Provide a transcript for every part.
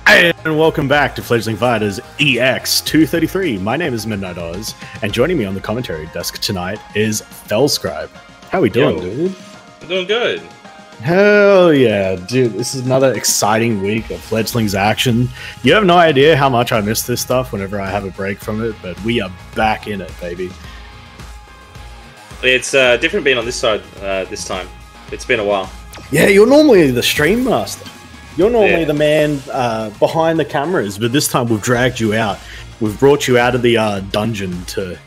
And welcome back to Fledgling Fighters EX 233. My name is Midnight Oz, and joining me on the commentary desk tonight is Fellscribe. How we doing, dude? I'm doing good. Hell yeah, dude. This is another exciting week of Fledgling's action. You have no idea how much I miss this stuff whenever I have a break from it, but we are back in it, baby. It's different being on this side this time. It's been a while. Yeah, you're normally the stream master. You're normally the man behind the cameras, but this time we've dragged you out. We've brought you out of the dungeon to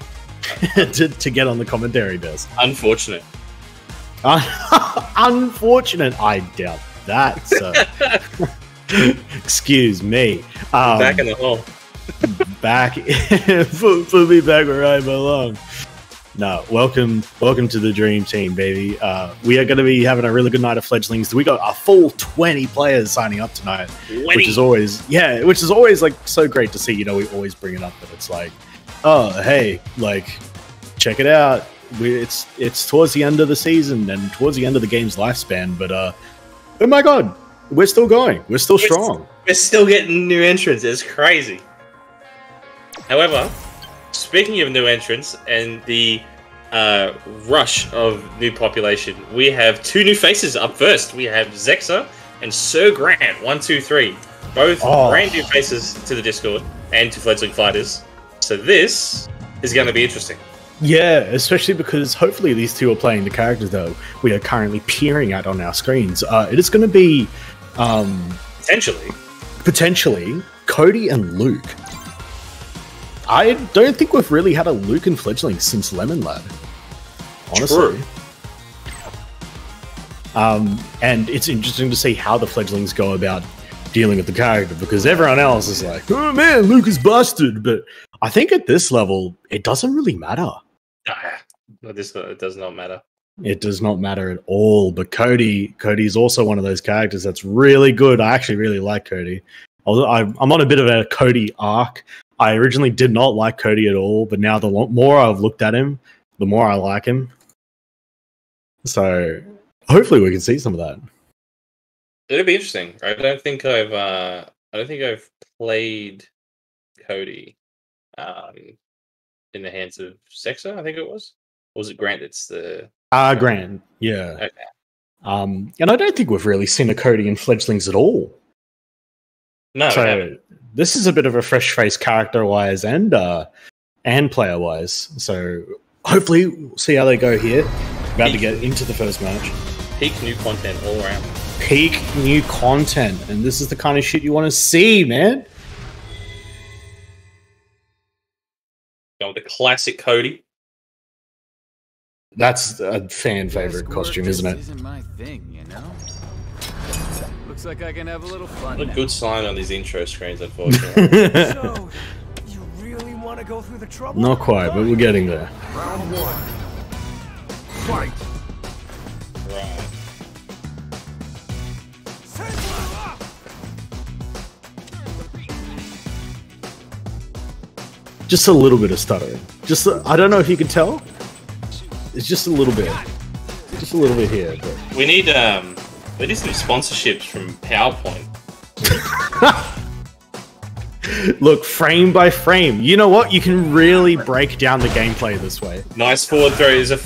to get on the commentary desk. Unfortunate. Unfortunate. I doubt that, sir. Excuse me. Back in the hole. Back. Put me back where I belong. No, welcome to the dream team, baby. We are going to be having a really good night of fledglings. We got a full 20 players signing up tonight, 20. which is always like so great to see. You know, we always bring it up, but it's like, oh, hey, like, check it out. It's towards the end of the season and towards the end of the game's lifespan, but oh my god, we're still going. We're still strong. We're still getting new entrants. It's crazy. However, speaking of new entrants and the rush of new population, we have two new faces up first. We have Zexa and Sir Grant, 1, 2, 3. Both brand new faces to the Discord and to Fledgling Fighters. So this is going to be interesting. Yeah, especially because hopefully these two are playing the characters that we are currently peering at on our screens. It is going to be potentially Cody and Luke. I don't think we've really had a Luke and Fledgling since Lemon Lad, honestly. True. And it's interesting to see how the Fledglings go about dealing with the character, because everyone else is like, oh man, Luke is busted. But I think at this level, it doesn't really matter. It does not matter. It does not matter at all. But Cody's also one of those characters that's really good. I actually really like Cody. I'm on a bit of a Cody arc. I originally did not like Cody at all, but now the more I've looked at him, the more I like him. So hopefully we can see some of that. It'll be interesting. I don't think I've played Cody in the hands of Zexa, I think it was. Or was it Grant? It's the Grant, yeah. Okay. And I don't think we've really seen a Cody in Fledglings at all. No. So this is a bit of a fresh face character-wise and player-wise. So hopefully we'll see how they go here. About to get into the first match. Peak new content all around. Peak new content. And this is the kind of shit you want to see, man. Going with the classic Cody. That's a fan favorite costume, isn't it? Isn't my thing, you know? Looks like I can have a little fun. A good sign on these intro screens, unfortunately. So, you really want to go through the trouble? Not quite, but we're getting there. Round 1. Fight. Right. Just a little bit of stuttering. I don't know if you can tell. It's just a little bit. Just a little bit here. But. We need some sponsorships from PowerPoint. Look, frame by frame. You know what? You can really break down the gameplay this way. Nice forward throw. There's a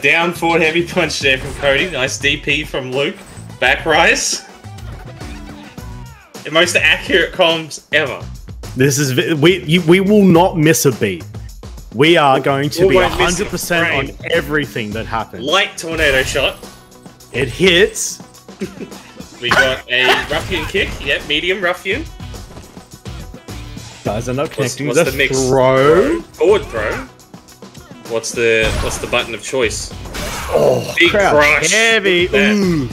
down forward heavy punch there from Cody. Nice DP from Luke. Back rise. The most accurate comms ever. This is we will not miss a beat. We are going to be 100% on everything that happens. Light tornado shot. It hits. We got a ruffian kick. Yep, medium ruffian. Guys are not connecting. What's the mix? Throw. Forward throw. What's the button of choice? Oh, big crush. Heavy. Ooh.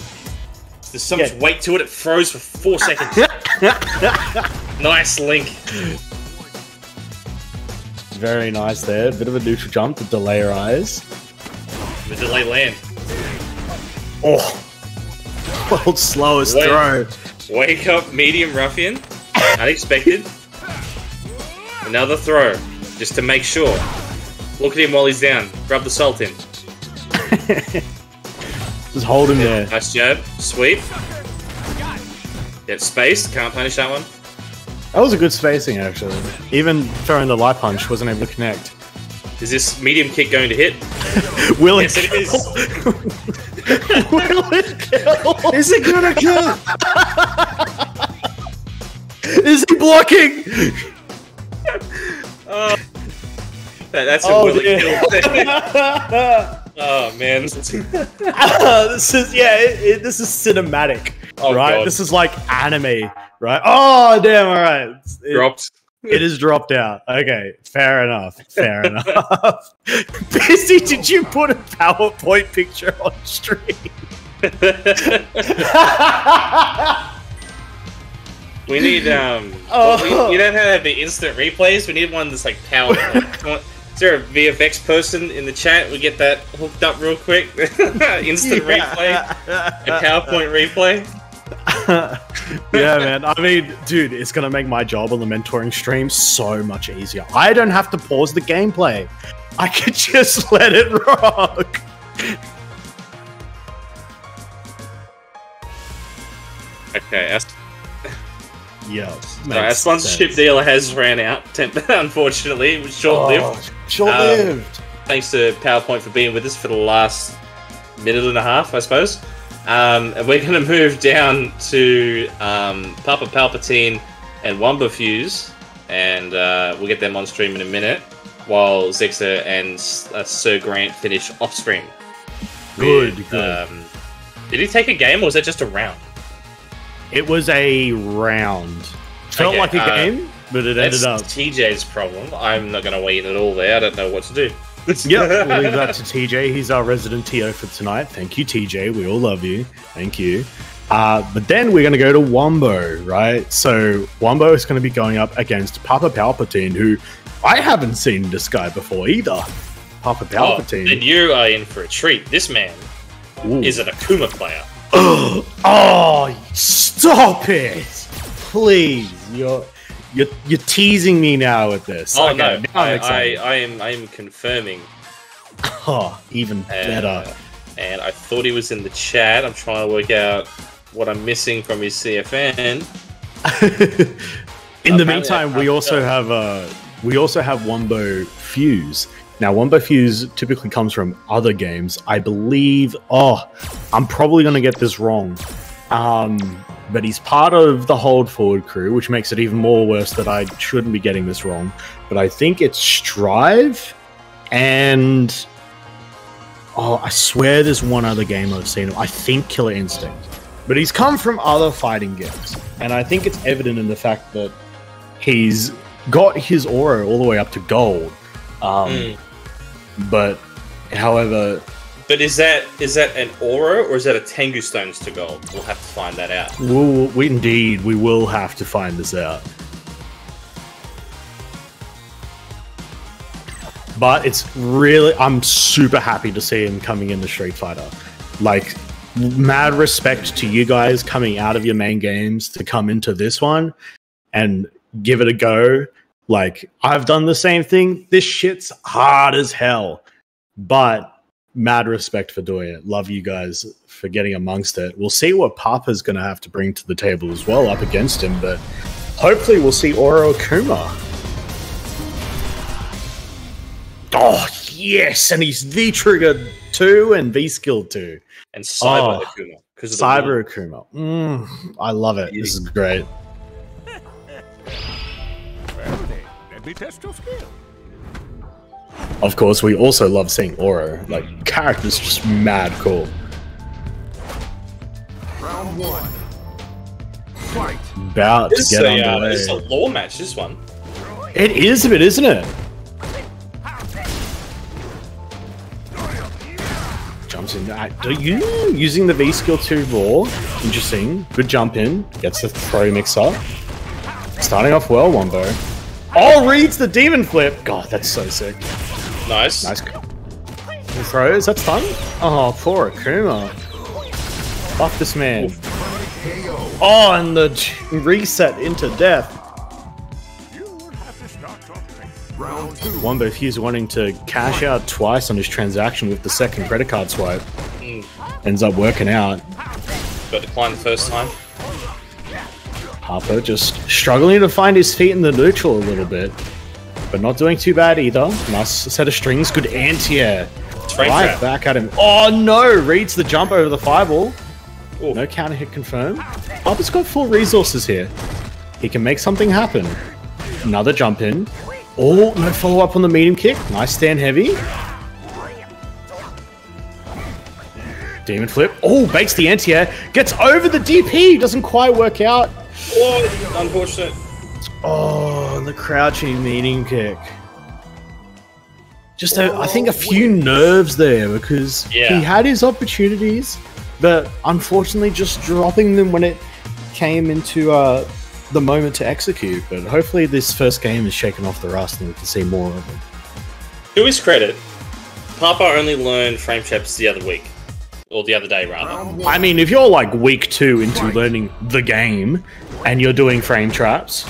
There's so much weight to it. It froze for 4 seconds. Nice link. Very nice there. Bit of a neutral jump to delay her eyes. The delay land. Oh. World's slowest throw. Wake up, medium ruffian. Unexpected. Another throw. Just to make sure. Look at him while he's down. Rub the salt in. Just hold him there. Nice jab. Sweep. Get space. Can't punish that one. That was a good spacing, actually. Even throwing the light punch wasn't able to connect. Is this medium kick going to hit? Will Yes, it is. Will it kill? Is it gonna kill? Is he blocking? That's a Oh, will it dear. kill thing. Oh man. This is this is cinematic, Oh, right? God. This is like anime, right? Oh damn! All right, Dropped. It is dropped out. Okay, fair enough. Fair enough. Busy, did you put a PowerPoint picture on stream? We need you don't have the instant replays. We need one that's like PowerPoint. Is there a VFX person in the chat? We get that hooked up real quick. Instant replay, a PowerPoint replay. Yeah, man. I mean, dude, it's gonna make my job on the mentoring stream so much easier. I don't have to pause the gameplay. I could just let it rock. Okay, Yeah. our sponsorship deal has ran out. Unfortunately, it was short-lived. Short-lived. Thanks to PowerPoint for being with us for the last minute and a half, I suppose. And we're going to move down to Papa Palpatine and Wumba Fuse, and we'll get them on stream in a minute, while Zexa and Sir Grant finish off stream. Good. Did he take a game, or was that just a round? It was a round. Felt Okay, like a game, but it ended That's up. TJ's problem. I'm not going to weigh in at all there. I don't know what to do. Yep, we'll leave that to TJ. He's our resident TO for tonight. Thank you, TJ. We all love you. Thank you. But then we're going to go to Wumbo, right? So Wumbo is going to be going up against Papa Palpatine, who I haven't seen this guy before either. Papa Palpatine. And you are in for a treat. This man Ooh. is an Akuma player. Oh, stop it! Please, you're teasing me now with this. Oh Okay, no, now I'm excited. I am confirming. Oh, even better. And I thought he was in the chat. I'm trying to work out what I'm missing from his CFN. In the meantime, we also have Wumbo Fuse. Now, Wumbo Fuse typically comes from other games. I believe. Oh, I'm probably going to get this wrong. But he's part of the Hold Forward crew, which makes it even more worse that I shouldn't be getting this wrong. But I think it's Strive, and I swear there's one other game I've seen him. I think Killer Instinct. But he's come from other fighting games, and I think it's evident in the fact that he's got his aura all the way up to gold. But, however... But is that an aura, or is that a Tengu Stones to gold? We'll have to find that out. We will have to find this out. But it's really... I'm super happy to see him coming into Street Fighter. Like, mad respect to you guys coming out of your main games to come into this one and give it a go. Like, I've done the same thing. This shit's hard as hell. But... mad respect for doing it. Love you guys for getting amongst it. We'll see what Papa's going to have to bring to the table as well up against him, but hopefully we'll see Oro Akuma. Oh, yes! And he's V-Trigger 2 and V-Skill 2. And Cyber Akuma. Cyber Akuma. I love it. This is great. Well, let me test your skill. Of course, we also love seeing Oro. Like, character's just mad cool. Round one. Fight. About to get underway. This is a law match, this one. It is a bit, isn't it? Jumps in. Do you using the V skill 2 raw? Interesting. Good jump in. Gets the throw mix up. Starting off well, Wumbo. Oh, reads the demon flip. God, that's so sick. Nice. Nice. Throws. That's fun. Oh, poor Akuma. Fuck this man. Oh, and the reset into death. Wumbo Fuse wanting to cash out twice on his transaction with the second credit card swipe. Ends up working out. Got declined the first time. Harper just struggling to find his feet in the neutral a little bit, but not doing too bad either. Nice set of strings, good anti-air. Right back at him. Oh no! Reads the jump over the fireball. Ooh. No counter hit confirmed. Harper's got full resources here. He can make something happen. Another jump in. Oh, no follow up on the medium kick. Nice stand heavy. Demon flip. Oh, bakes the anti-air. Gets over the DP. Doesn't quite work out. Oh, unfortunate. Oh, the crouching medium kick. Just, I think, a few nerves there because he had his opportunities, but unfortunately just dropping them when it came into the moment to execute. But hopefully this first game is shaken off the rust and we can see more of them. To his credit, Papa only learned frame traps the other week. Or the other day, rather. I mean, if you're like week 2 into learning the game and you're doing frame traps,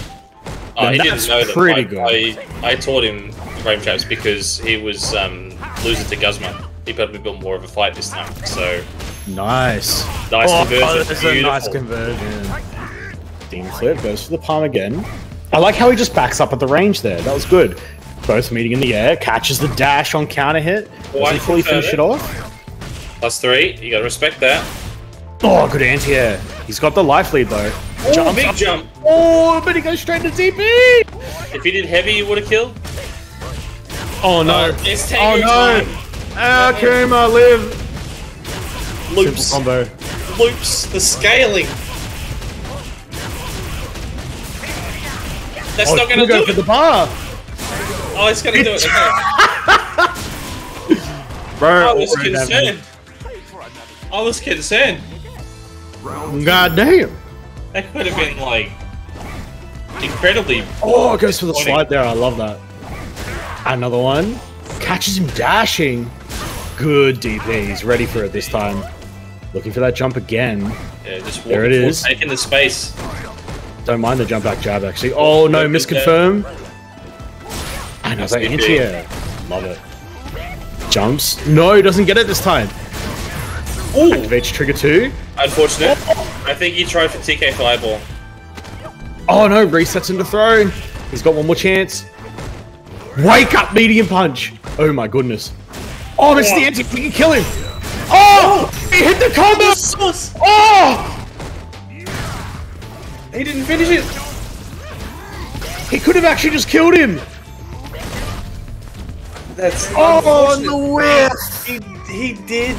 then he that's didn't know pretty that. good. I taught him frame traps because he was losing to Guzma. He put up a bit more of a fight this time, so... Nice. Nice conversion. That's a nice conversion. Demon flip goes for the palm again. I like how he just backs up at the range there. That was good. Both meeting in the air. Catches the dash on counter hit. Doesn't fully finish it off. +3. You gotta respect that. Oh, good anti-air. He's got the life lead though. Oh, big jump. Oh, but he goes straight to DP. If he did heavy, he would have killed. Oh no. It's oh no. Akuma, live. Loops. Simple combo. Loops. The scaling. That's not gonna do for it. the bar. Oh, it's gonna do it. Okay. Bro, I was concerned. I was concerned. God damn. That could have been like incredibly. Oh, it goes for the slide there. I love that. Another one. Catches him dashing. Good DP. He's ready for it this time. Looking for that jump again. Yeah, just there it is. Taking the space. Don't mind the jump back jab actually. Oh no, misconfirm. Another anti-air. Love it. Jumps. No, doesn't get it this time. Oh, activates trigger 2. Unfortunate. I think he tried for TK Fireball. Oh no, resets into throw. He's got one more chance. Wake up, medium punch. Oh my goodness. Oh, this is the anti. We can kill him. Oh, he hit the combo. Oh, he didn't finish it. He could have actually just killed him. That's on the whiff. He did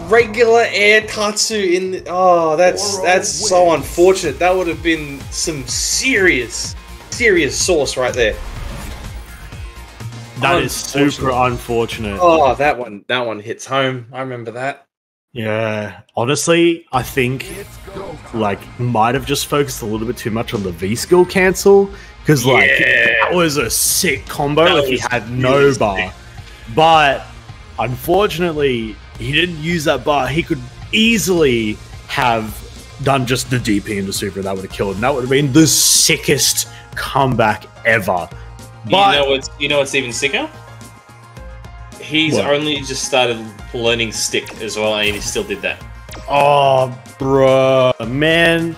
regular air tatsu in the, that's so unfortunate. That would have been some serious sauce right there. That is super unfortunate. Oh, that one hits home. I remember that. Yeah, honestly, I think like might have just focused a little bit too much on the V skill cancel because like that was a sick combo if he had no bar. But unfortunately, he didn't use that bar. He could easily have done just the DP into super. That would have killed, and that would have been the sickest comeback ever. But you know what's even sicker? He's only just started learning stick as well, and he still did that. Oh, bruh, man,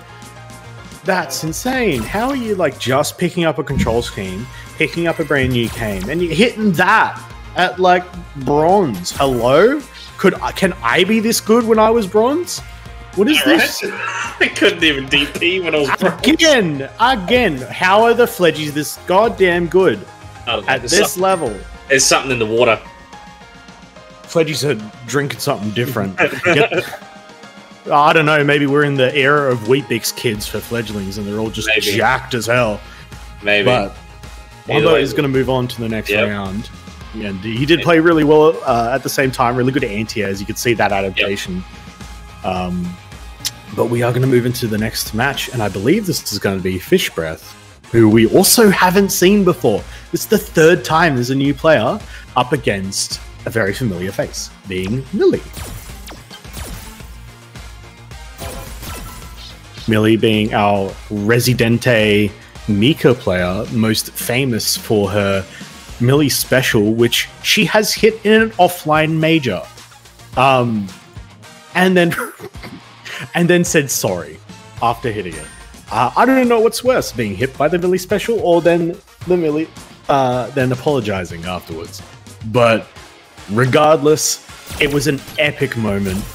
that's insane. How are you like just picking up a control scheme, picking up a brand new game, and you're hitting that at like bronze? Hello? Can I be this good when I was bronze? What is this? I couldn't even DP when I was bronze. Again, how are the Fledgies this goddamn good at this level? There's something in the water. Fledgies are drinking something different. I don't know, maybe we're in the era of Weet-Bix kids for fledglings and they're all just jacked as hell. Maybe. But Wombo is going to move on to the next round. And he did play really well at the same time, really good anti-air, as you could see that adaptation. But we are going to move into the next match, and I believe this is going to be Fish Breath, who we also haven't seen before. This is the third time there's a new player up against a very familiar face, being Millie. Millie being our Residente Mika player, most famous for her Millie special, which she has hit in an offline major. And then said sorry after hitting it. I don't know what's worse, being hit by the Millie special or then the Millie, then apologizing afterwards. But regardless, it was an epic moment,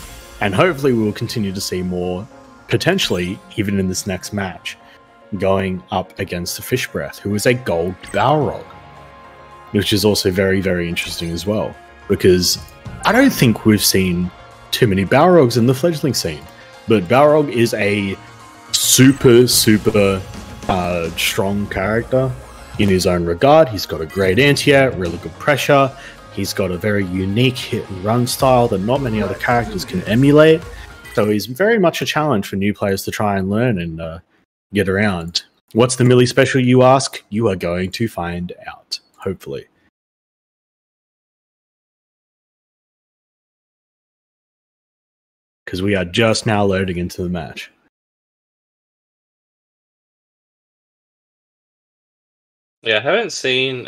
and hopefully we will continue to see more, potentially even in this next match, going up against the Fish Breath, who is a gold Balrog, which is also very, very interesting as well, because I don't think we've seen too many Balrogs in the fledgling scene, but Balrog is a super strong character in his own regard. He's got a great anti-air, really good pressure. He's got a very unique hit and run style that not many other characters can emulate. So he's very much a challenge for new players to try and learn and get around. What's the Millie special, you ask? You are going to find out, hopefully. Because we are just now loading into the match. Yeah, I haven't seen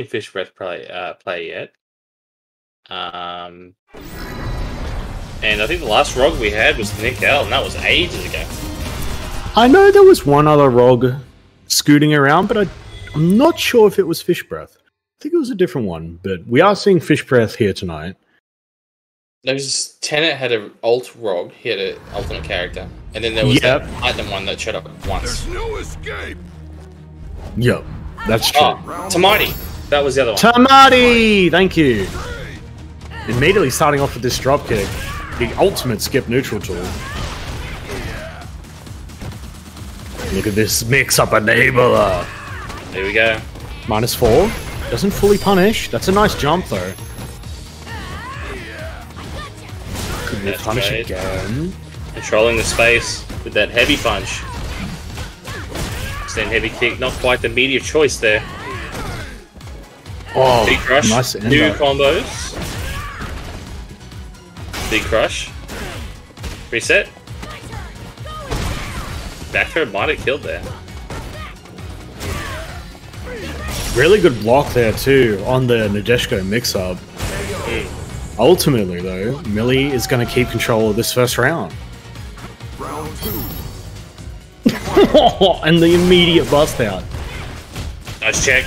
Fish Breath play yet. And I think the last ROG we had was Nick L, and that was ages ago. I know there was one other ROG scooting around, but I'm not sure if it was Fish Breath. I think it was a different one, but we are seeing Fish Breath here tonight. There was Tenet had an alt ROG, he had an ultimate character, and then there was that Platinum one that showed up once. There's no escape. Yep, that's true. Oh, Tamati, that was the other one. Tamati, thank you. Immediately starting off with this dropkick, the ultimate skip neutral tool. Look at this mix-up enabler. There we go. -4. Doesn't fully punish. That's a nice jump, though. Could we punish again? Controlling the space with that heavy punch. Then heavy kick, not quite the media choice there. Oh, big crush. Nice New combos. Big crush. Reset. Back throw might have killed there. Really good block there too on the Nadeshko mix-up. Ultimately though, Millie is going to keep control of this first round. Round 2. And the immediate bust out. Nice check.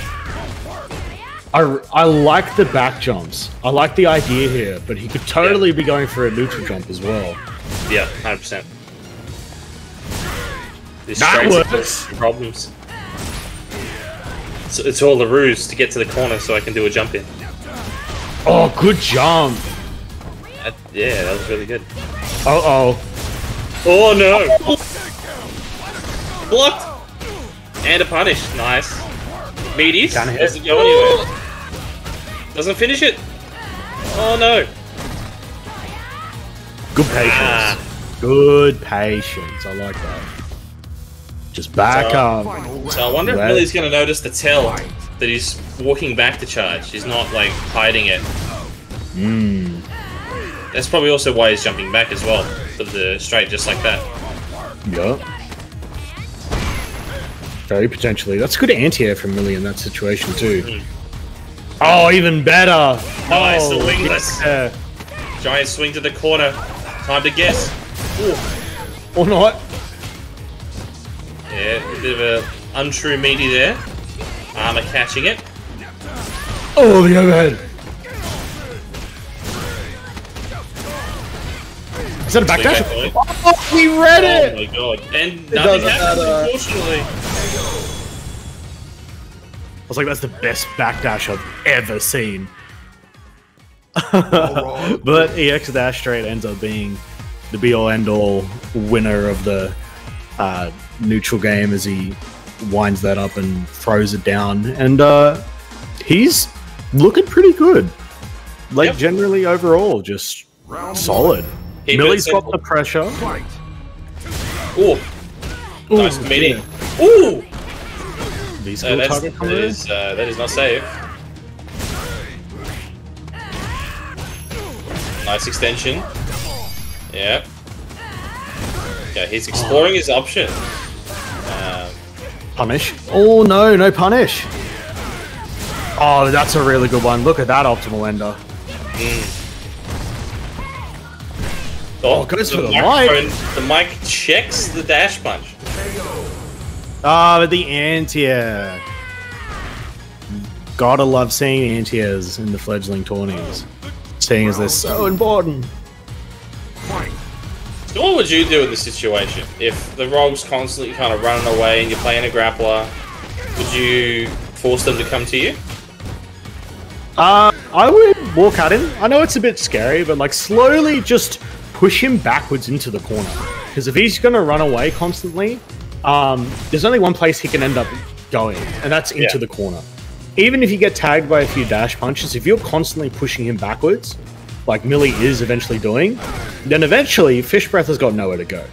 I like the back jumps. I like the idea here, but he could totally be going for a neutral jump as well. Yeah, 100%. This That works. Problems. So it's all a ruse to get to the corner so I can do a jump in. Oh, good jump. Yeah, that was really good. Uh-oh. Oh no! Blocked! And a punish. Nice. Meaties. Doesn't go anywhere. Doesn't finish it. Oh no. Good patience. Good patience. I like that. Just back up. So I wonder if Millie's going to notice the tell that he's walking back to charge. He's not like hiding it. That's probably also why he's jumping back as well. For the straight just like that. Yup. Very potentially. That's good anti-air from Millie in that situation too. Oh, even better! Nice, the wingless. Yeah. Giant swing to the corner. Time to guess. Ooh. Or not. Yeah, a bit of an untrue meaty there. Armor catching it. Oh, the overhead. Is that a backdash? Oh, he read it! Oh my god. And nothing happened, unfortunately. I was like, that's the best backdash I've ever seen. But EX Dash Straight ends up being the be-all end-all winner of the neutral game as he winds that up and throws it down. And he's looking pretty good. Like, generally overall, just solid. Millie's got the pressure. Ooh. Nice meaty. Ooh! These that is not safe. Nice extension. Yeah. Okay, he's exploring his option. Punish. Oh no, no punish. Oh, that's a really good one. Look at that optimal ender. Oh, goes for the microphone. The mic checks the dash punch. Ah, but the anti-air. Gotta love seeing anti-airs in the fledgling tourneys. Seeing as they're so important. So what would you do in this situation? If the Rogue's constantly kind of running away and you're playing a grappler, would you force them to come to you? I would walk at him. I know it's a bit scary, but like slowly just push him backwards into the corner. Because if he's gonna run away constantly, there's only one place he can end up going, and that's into the corner. Even if you get tagged by a few dash punches, if you're constantly pushing him backwards, like Millie is eventually doing, then eventually Fish Breath has got nowhere to go.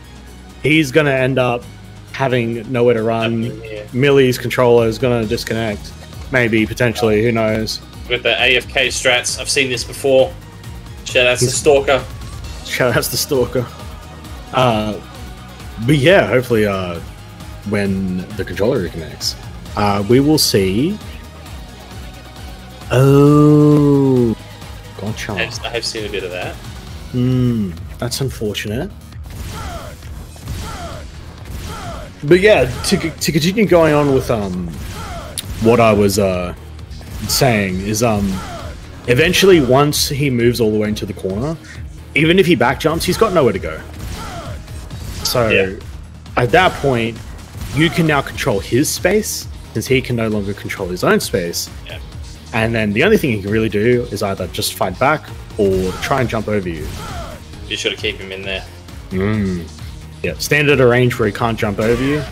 He's gonna end up having nowhere to run. Millie's controller is gonna disconnect. Maybe, potentially, who knows. With the AFK strats, I've seen this before. Shout out to Stalker. Shout out to Stalker. But yeah, hopefully when the controller reconnects, we will see. Oh, gotcha. I have seen a bit of that. That's unfortunate. But yeah, to continue going on with what I was saying is eventually once he moves all the way into the corner, even if he back jumps, he's got nowhere to go. So at that point, you can now control his space since he can no longer control his own space. Yeah. And then the only thing he can really do is either just fight back or try and jump over you. You should keep him in there. Yeah, stand at a range where he can't jump over you.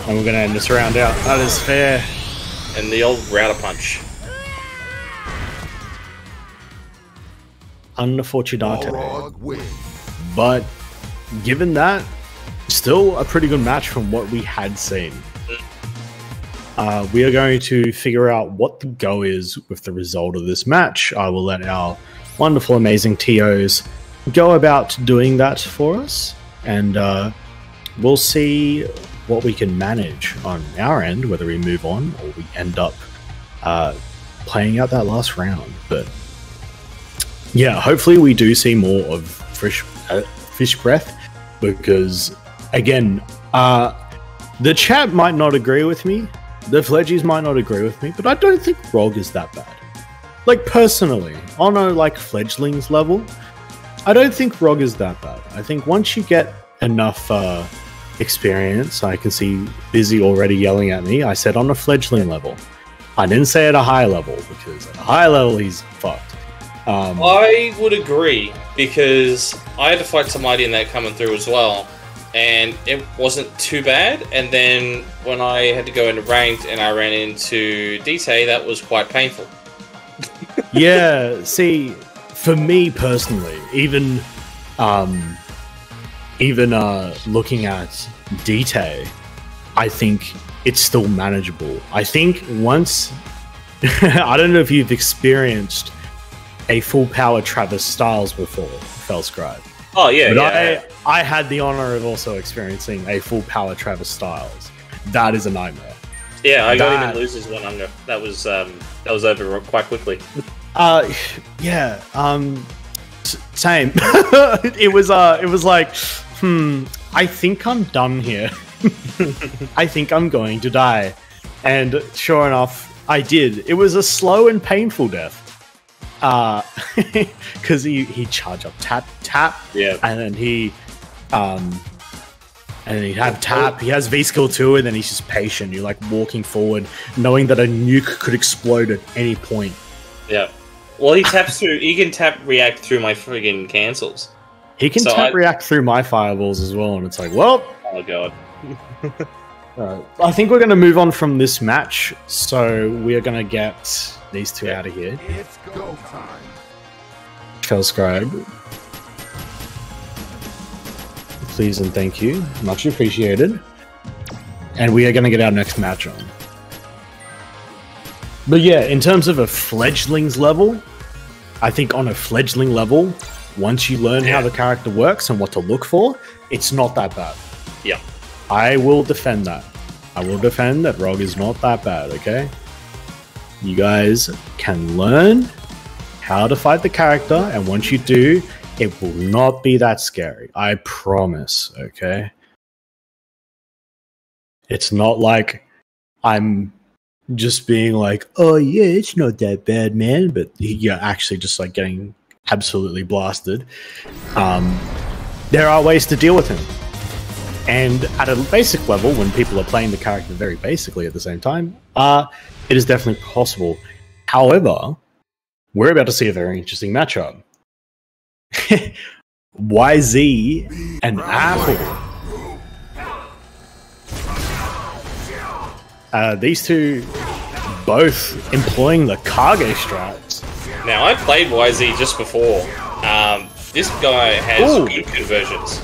And we're going to end this round out. That is fair. And the old router punch. Unfortunate. But given that, still a pretty good match from what we had seen. We are going to figure out what the go is with the result of this match. I will let our wonderful, amazing TOs go about doing that for us. And we'll see what we can manage on our end, whether we move on or we end up playing out that last round. But yeah, hopefully we do see more of Fish Breath, because again, the chat might not agree with me, the Fledgies might not agree with me, but I don't think Rogue is that bad. Like personally, on a like fledglings level, I don't think Rogue is that bad. I think once you get enough experience, I can see Busy already yelling at me. I said on a fledgling level. I didn't say at a high level, because at a high level he's fucked. I would agree, because I had to fight somebody in that coming through as well, and it wasn't too bad. And then when I had to go into ranked and I ran into DT, that was quite painful. Yeah, see, for me personally, even looking at DT, I think it's still manageable. I think once I don't know if you've experienced a full power Travis Styles before, Felscribe. Oh yeah, but I had the honor of also experiencing a full power Travis Styles. That is a nightmare. Yeah, I got him in losers one under. That was over quite quickly. Yeah. Same. it was like, I think I'm done here. I think I'm going to die. And sure enough, I did. It was a slow and painful death. Because he charge up tap, yeah, and then he'd have tap. He has V skill too, and then he's just patient. You're like walking forward, knowing that a nuke could explode at any point. Yeah. Well, he taps through. He can tap react through my friggin' cancels. He can tap react through my fireballs as well, and it's like, well, oh god. Alright, I think we're going to move on from this match, so we are going to get these two out of here. It's go time. Felscribe. Please and thank you. Much appreciated. And we are going to get our next match on. But yeah, in terms of a fledglings level, I think on a fledgling level, once you learn how the character works and what to look for, it's not that bad. Yeah. I will defend that. I will defend that Rogue is not that bad, okay? You guys can learn how to fight the character, and once you do, it will not be that scary. I promise, okay? It's not like I'm just being like, oh yeah, it's not that bad, man, but you're actually just like getting absolutely blasted. There are ways to deal with him. And at a basic level, when people are playing the character very basically at the same time, it is definitely possible. However, we're about to see a very interesting matchup. YZ and Apple. These two both employing the Kage strats. Now, I played YZ just before. This guy has good conversions.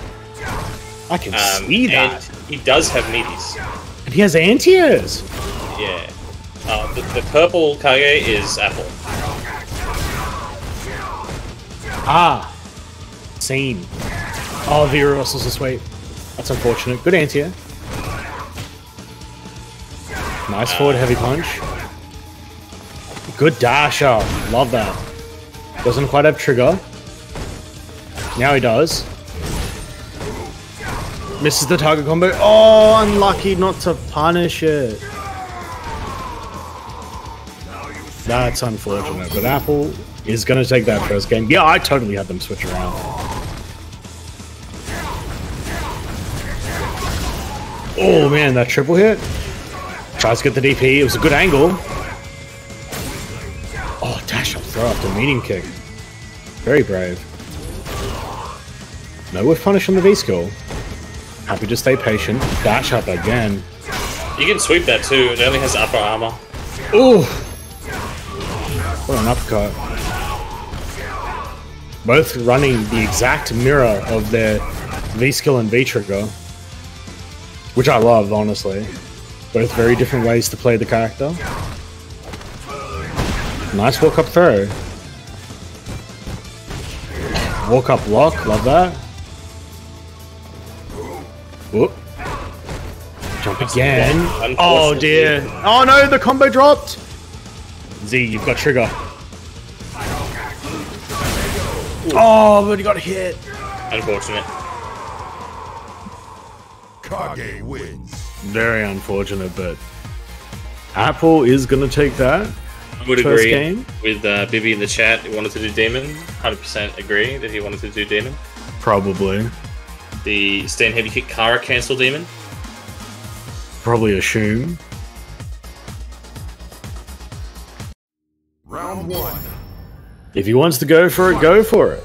I can see that. He does have meaties. And he has anti-airs. Yeah. The purple Kage is Apple. Ah. Scene. Oh, the reversals are sweet. That's unfortunate. Good anti-air. Nice forward heavy punch. Good dash up. Love that. Doesn't quite have trigger. Now he does. Misses the target combo. Oh, unlucky not to punish it. That's unfortunate. But Apple is going to take that first game. Yeah, I totally had them switch around. Oh man, that triple hit. Tries to get the DP. It was a good angle. Oh, dash up throw after medium kick. Very brave. No whiff punish on the V-skill. Happy to stay patient. Dash up again. You can sweep that too. It only has upper armor. Ooh! What an uppercut. Both running the exact mirror of their V-skill and V-trigger. Which I love, honestly. Both very different ways to play the character. Nice walk-up throw. Walk-up block, love that. Whoop. Jump again. Oh dear. Oh no, the combo dropped! Z, you've got trigger. Oh, but he got hit. Unfortunate. Kage wins. Very unfortunate, but Apple is going to take that. I would first agree game. with Bibby in the chat. He wanted to do Demon. 100% agree that he wanted to do Demon. Probably. The stand heavy kick Kara cancel Demon. Probably assume. Round one. If he wants to go for it, go for it.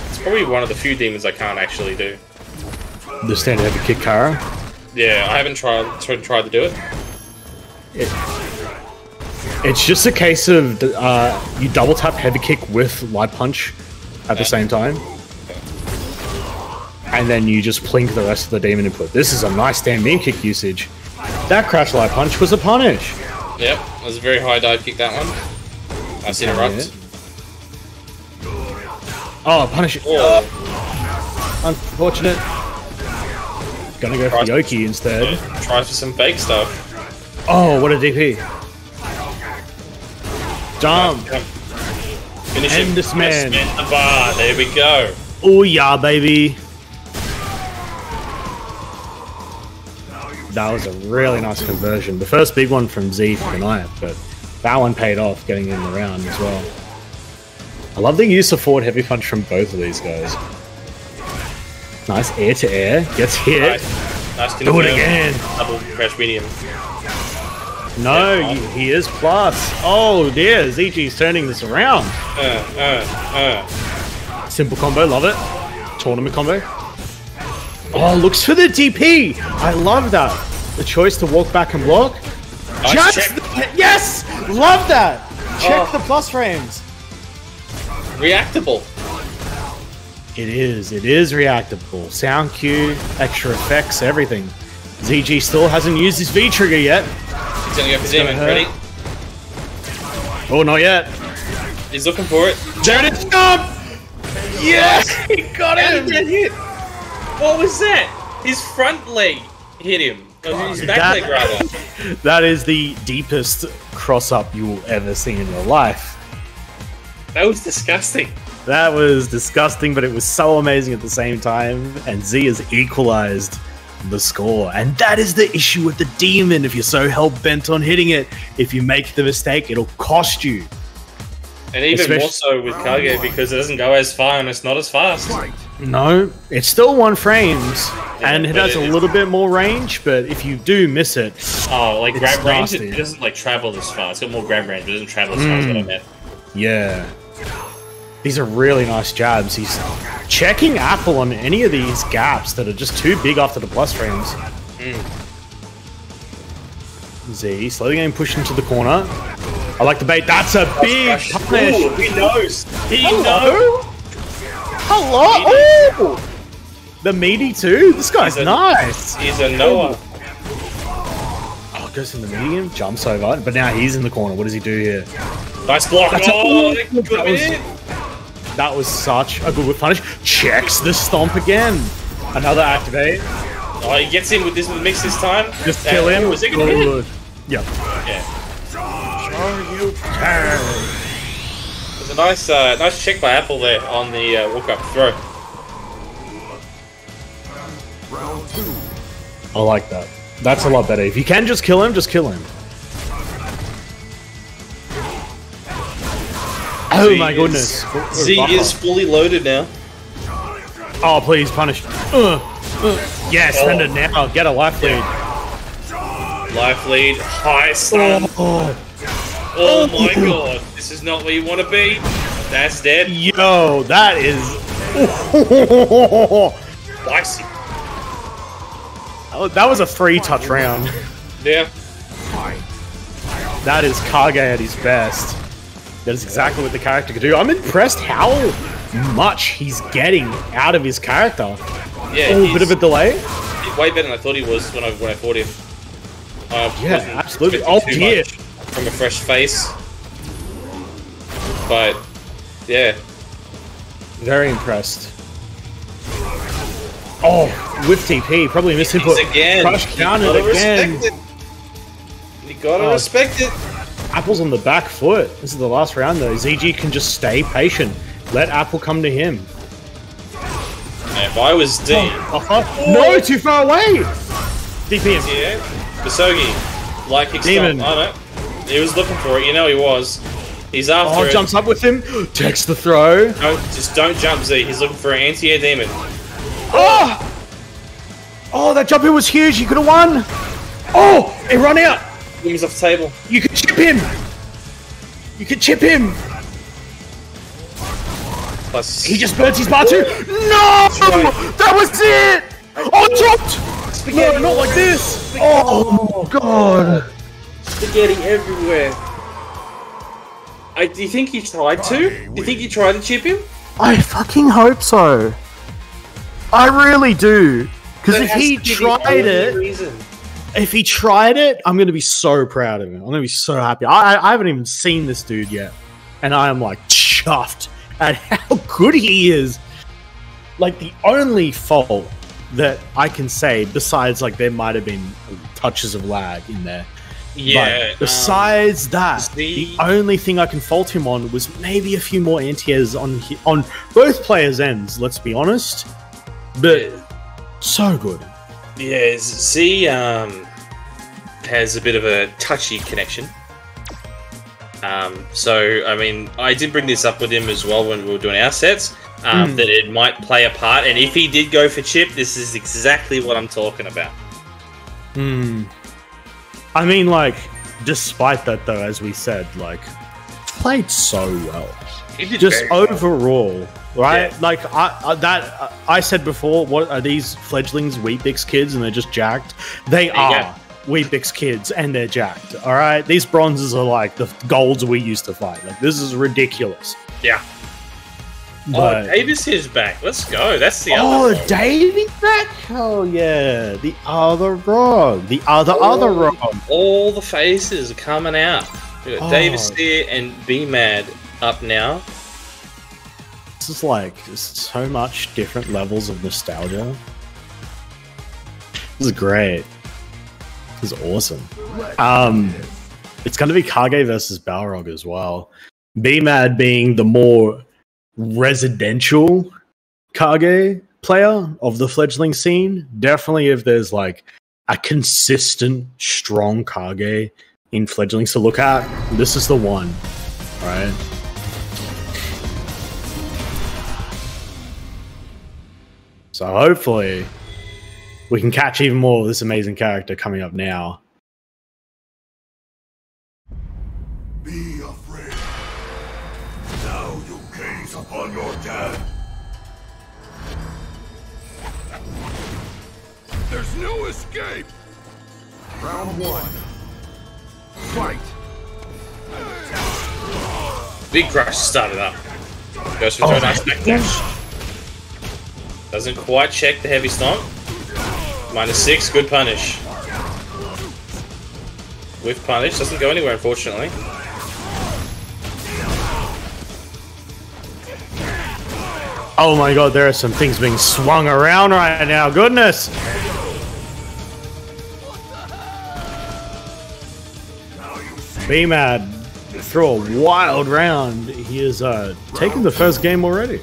It's probably one of the few demons I can't actually do. The stand heavy kick Kara. Yeah, I haven't tried to do it. It's just a case of you double tap heavy kick with light punch at the same time. And then you just plink the rest of the demon input. This is a nice stand beam kick usage. That crash light punch was a punish. Yep, it was a very high dive kick, that one. Nice interrupt. Oh, punish it. Oh. Unfortunate. Gonna go for Yoki instead. Try for some fake stuff. Oh, what a DP. Jump. Finish End him. this man. Yes, the bar. There we go. Oh yeah, baby. That was a really nice conversion. The first big one from Z for the night, but that one paid off getting in the round as well. I love the use of forward heavy punch from both of these guys. Nice air to air. Gets hit. Nice to do it again. Double crash medium. No, Yeah. he is plus. Oh dear, ZG's turning this around. Simple combo, love it. Tournament combo. Oh, looks for the DP. I love that. The choice to walk back and block. Nice Just check. yes, love that. Check Oh. the plus frames. Reactable. It is reactable. Sound cue, extra effects, everything. ZG still hasn't used his V trigger yet. He's gonna go for Demon. hurt. Ready? Oh, not yet. He's looking for it. There it is. Jump! Yes, he got How him. did that hit? What was that? His front leg hit him. His back leg, rather. That is the deepest cross-up you will ever see in your life. That was disgusting. That was disgusting, but it was so amazing at the same time. And Z has equalized the score. And that is the issue with the demon. If you're so hell-bent on hitting it, if you make the mistake, it'll cost you. And even more so with Kage because it doesn't go as far and it's not as fast. No, it's still 1 frames, and it has a little bit more range, but if you do miss it... Oh, like grab range, it doesn't like travel as far. It's got more grab range, but it doesn't travel as far as what I meant. Yeah. These are really nice jabs. He's checking Apple on any of these gaps that are just too big after the plus frames. Z, slowly getting pushed into the corner. I like the bait. That's a big punish. Ooh, he knows. He knows. Hello. Oh! The meaty too. This guy's nice. He's a Noah. Oh, goes in the medium, jumps over, but now he's in the corner. What does he do here? Nice block. That was such a good whip punish. Checks the stomp again. Another activate. Oh, he gets in with this mix this time. Just kill him. Was it good? Yep. Yeah. You can. There's a nice check by Apple there on the walk-up throw. I like that. That's a lot better. If you can just kill him, just kill him. Oh my goodness. Z is fully loaded now. Oh, please, punish. Yeah, spend it now. Get a life lead. Life lead. High stun. Oh my god. This is not where you want to be. That's dead. Yo, that is... Spicy. Oh, that was a 3-touch round. Yeah. That is Kage at his best. That is exactly what the character could do. I'm impressed how much he's getting out of his character. Yeah, a bit of a delay. Way better than I thought he was when I fought him. Yeah, absolutely. Oh dear. From a fresh face. But yeah, very impressed. Oh, with TP, probably missed input. Again. Crush counted again. You gotta respect it. Apple's on the back foot. This is the last round though. ZG can just stay patient. Let Apple come to him. If I was D... No, too far away! DP him. Yeah. Basogi. Like Demon. I know. He was looking for it. You know he was. He's after it. Jumps up with him. Takes the throw. Just don't jump, Z. He's looking for an anti-air demon. Oh! Oh, that jump in was huge. You could have won. Oh, it run out. He's off the table. You could chip him. You could chip him. Plus... He just burnt his bar too. No! That was it! Oh, it dropped! Spaghetti. No, not like this! Spaghetti. Oh, God! Spaghetti everywhere. Do you think he tried to? Do you think he tried to chip him? I fucking hope so. I really do. Because if he tried it... If he tried it, I'm going to be so proud of him. I'm going to be so happy. I haven't even seen this dude yet. And I am like chuffed at how good he is. Like the only fault that I can say, besides like there might have been touches of lag in there. Yeah. But besides that, the only thing I can fault him on was maybe a few more anti-airs on both players' ends, let's be honest. But so good. Yeah, Z has a bit of a touchy connection. So, I mean, I did bring this up with him as well when we were doing our sets, that it might play a part. And if he did go for chip, this is exactly what I'm talking about. I mean, like, despite that, though, as we said, like, played so well. He did just very overall, well. Right? Yeah. Like, I said before, what are these fledglings, Weet-Bix kids, and they're just jacked? They are Weet-Bix kids, and they're jacked, alright? These bronzes are like the golds we used to fight. Like, this is ridiculous. Yeah. But, Davis is back. Let's go. That's the other Oh, Davy's back? Oh, yeah. The other Rog. The other Rog. All the faces are coming out. We got Davis here and Be Mad up now. This is like so much different levels of nostalgia. This is great. This is awesome. It's going to be Kage versus Balrog as well. BMAD being the more residential Kage player of the fledgling scene. Definitely if there's like a consistent, strong Kage in fledglings to look at, this is the one, right? So hopefully we can catch even more of this amazing character coming up now. Be afraid. Now you gaze upon your death. There's no escape. Round one. Fight. Big crush started up. Goes for a nice back dash. Doesn't quite check the heavy stomp. -6, good punish. With punish, doesn't go anywhere unfortunately. Oh my god, there are some things being swung around right now. Goodness! BMAD threw a wild round. He has taken the first game already.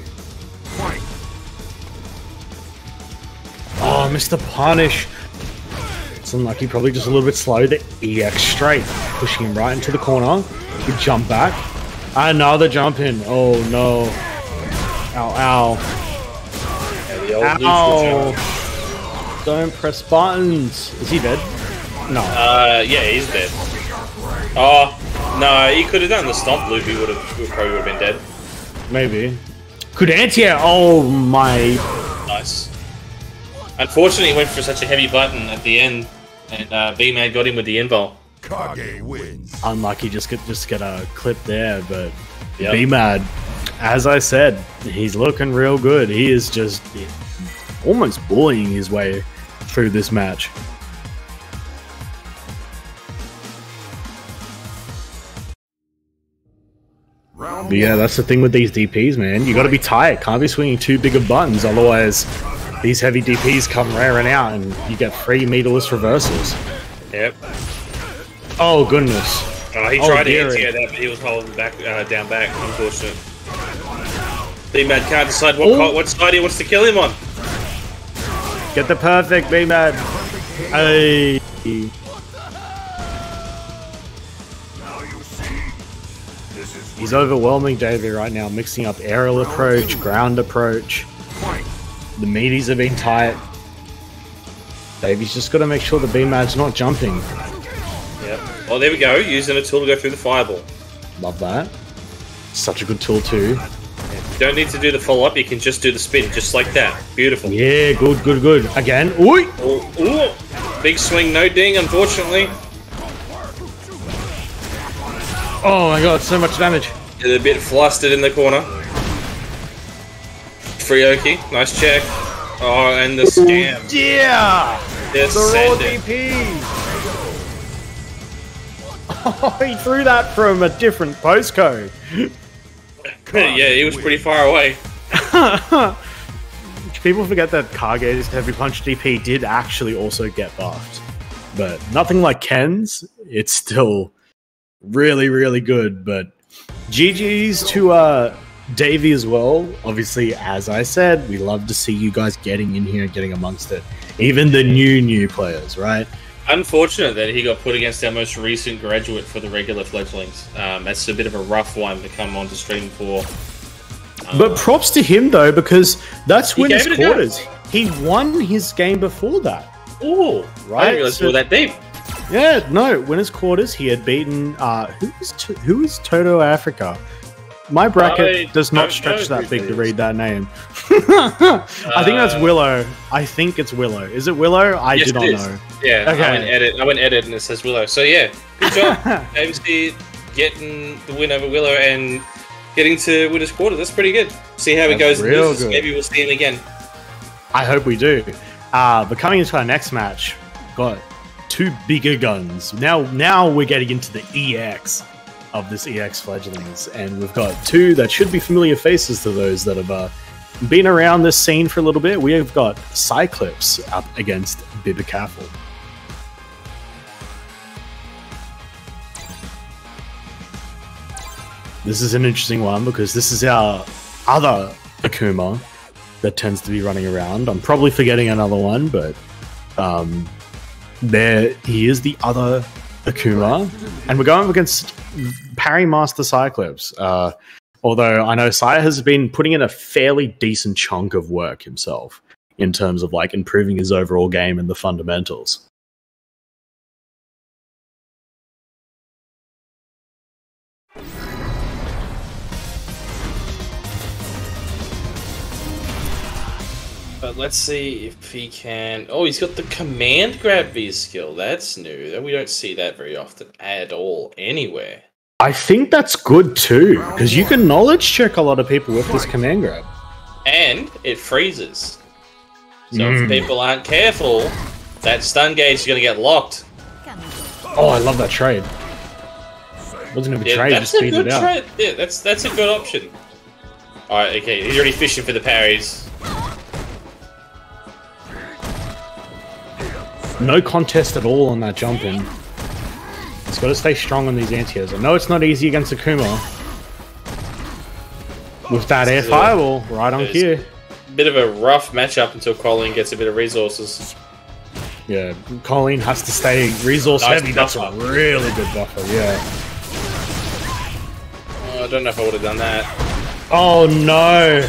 Oh, missed the punish. It's unlucky, probably just a little bit slow. The EX straight, pushing him right into the corner. Good jump back. Another jump in. Oh no. Ow, ow. Ow. Don't press buttons. Is he dead? No. Yeah, he's dead. Oh, no, he could have done the stomp loop. He probably would have been dead. Maybe. Could anti-air. Oh my. Nice. Unfortunately, he went for such a heavy button at the end, and BMAD got him with the invul. Kage wins. Unlucky, just get a clip there, but Yep. BMAD, as I said, he's looking real good. He is just almost bullying his way through this match. But yeah, that's the thing with these DPs, man. You got to be tight. Can't be swinging too big of buttons, otherwise these heavy DPs come raring out and you get free meterless reversals. Yep. Oh goodness. He tried to anti-air that, but he was holding back, down back. Unfortunate. BMAD can't decide what side he wants to kill him on. Get the perfect BMAD. Hey. He's overwhelming Davey right now, mixing up aerial approach, ground approach. The meaties have been tight. Davey's just got to make sure the BMAD's not jumping. Yep. Oh, there we go. Using a tool to go through the fireball. Love that. Such a good tool too. You don't need to do the follow-up. You can just do the spin, just like that. Beautiful. Yeah, good, good, good. Again. Ooh! Ooh. Big swing, no ding, unfortunately. Oh my god, so much damage. Get a bit flustered in the corner. Frioki, nice check. Oh, and the scam. Yeah! Just The raw send it. DP! Oh, he threw that from a different postcode. Yeah, he was pretty far away. People forget that Kage's Heavy Punch DP did actually also get buffed. But nothing like Ken's. It's still really, really good. But GG's to Davey as well. Obviously, as I said, we love to see you guys getting in here and getting amongst it. Even the new players, right? Unfortunate that he got put against our most recent graduate for the regular fledglings. That's a bit of a rough one to come onto stream for. But props to him though, because that's He winners gave it a quarters. He won his game before that. Ooh, Right, I didn't realize so- we were that deep. Yeah, no, winners quarters. He had beaten who is Toto Africa? My bracket I does not don't stretch know that who big it to is. read that name. I think that's Willow. I think it's Willow. Is it Willow? I Yes, do not it is. know. Yeah, Okay. I went edit and it says Willow. So yeah, good job. AMC getting the win over Willow and getting to winners quarter. That's pretty good. See how it That's goes. real Loses, good. maybe we'll see him again. I hope we do. But coming into our next match, got two bigger guns. Now we're getting into the EX of this EX fledglings, and we've got two that should be familiar faces to those that have been around this scene for a little bit. We have got Cyclops up against Bibicafel. This is an interesting one because this is our other Akuma that tends to be running around. I'm probably forgetting another one, but there he is, the other Akuma, and we're going up against Parry Master Cyclops. Although I know Saya has been putting in a fairly decent chunk of work himself in terms of like improving his overall game and the fundamentals. But let's see if he can... Oh, he's got the command grab V skill. That's new. We don't see that very often at all anywhere. I think that's good too, because you can knowledge check a lot of people with this command grab. And it freezes. So if people aren't careful, that stun gauge is going to get locked. Oh, I love that trade. Wasn't even a trade, just speed it out. Trade. Yeah, that's a good option. Alright, okay, he's already fishing for the parries. No contest at all on that jump in. He's got to stay strong on these anti-airs. I know it's not easy against Akuma. With that air fireball, right on cue. Bit of a rough matchup until Colleen gets a bit of resources. Yeah, Colleen has to stay resource heavy. That's a really good buffer, yeah. Oh, I don't know if I would have done that. Oh no!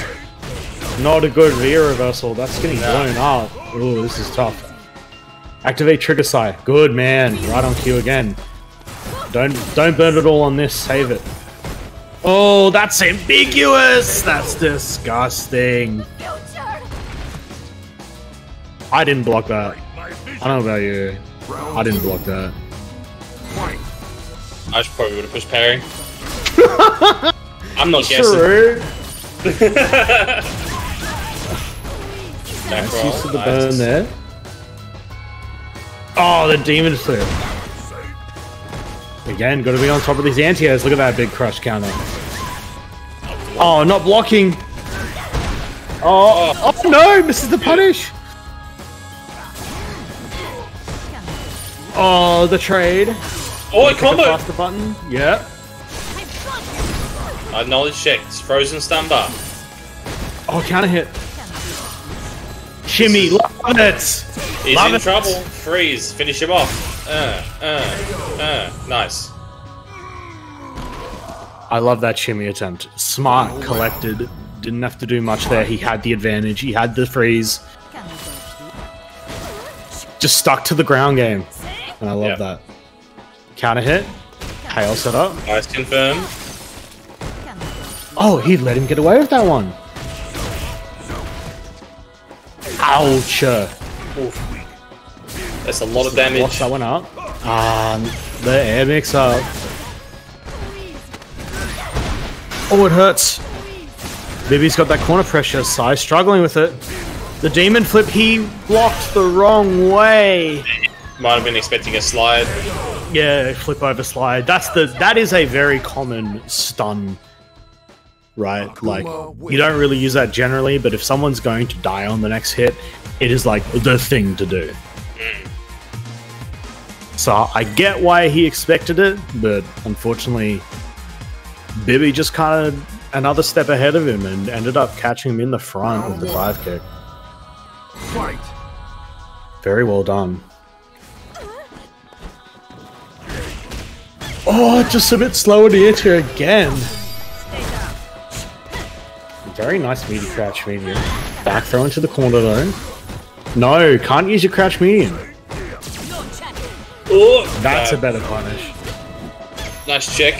Not a good V reversal. That's getting blown up. Ooh, this is tough. Activate Trigger Sai. Good man. Right on cue again. Don't burn it all on this. Save it. Oh, that's ambiguous. That's disgusting. I didn't block that. I don't know about you. I didn't block that. I probably would have pushed parry. I'm not guessing. True. Nice use of the burn there. Oh, the demon flip. Again, got to be on top of these anti-airs. Look at that big crush counter. Oh, not blocking. Oh no, misses the punish. Oh, the trade. Oh, a combo. Faster button. Yeah. Knowledge check. It's frozen stun bar. Oh, counter hit. Shimmy, love it. He's love in trouble. Freeze. Finish him off. Nice. I love that shimmy attempt. Smart, collected. Didn't have to do much there. He had the advantage. He had the freeze. Just stuck to the ground game. And I love that. Counter hit. Hail set up. Nice confirm. Oh, he let him get away with that one. Ouch. Oof. That's a lot of damage. Watch that one up. The air mix up. Oh, it hurts. Bibi's got that corner pressure. Sai struggling with it. The demon flip, he blocked the wrong way. Might have been expecting a slide. Yeah, flip over slide. That is a very common stun. Right? Like, you don't really use that generally, but if someone's going to die on the next hit, it is like the thing to do. So I get why he expected it, but unfortunately, Bibi just kind of another step ahead of him and ended up catching him in the front with the dive kick. Fight. Very well done. Oh, just a bit slower to hit here again. Very nice meaty crouch medium. Back throw into the corner though. No, can't use your crouch medium. Oh, that's a better punish. Nice check.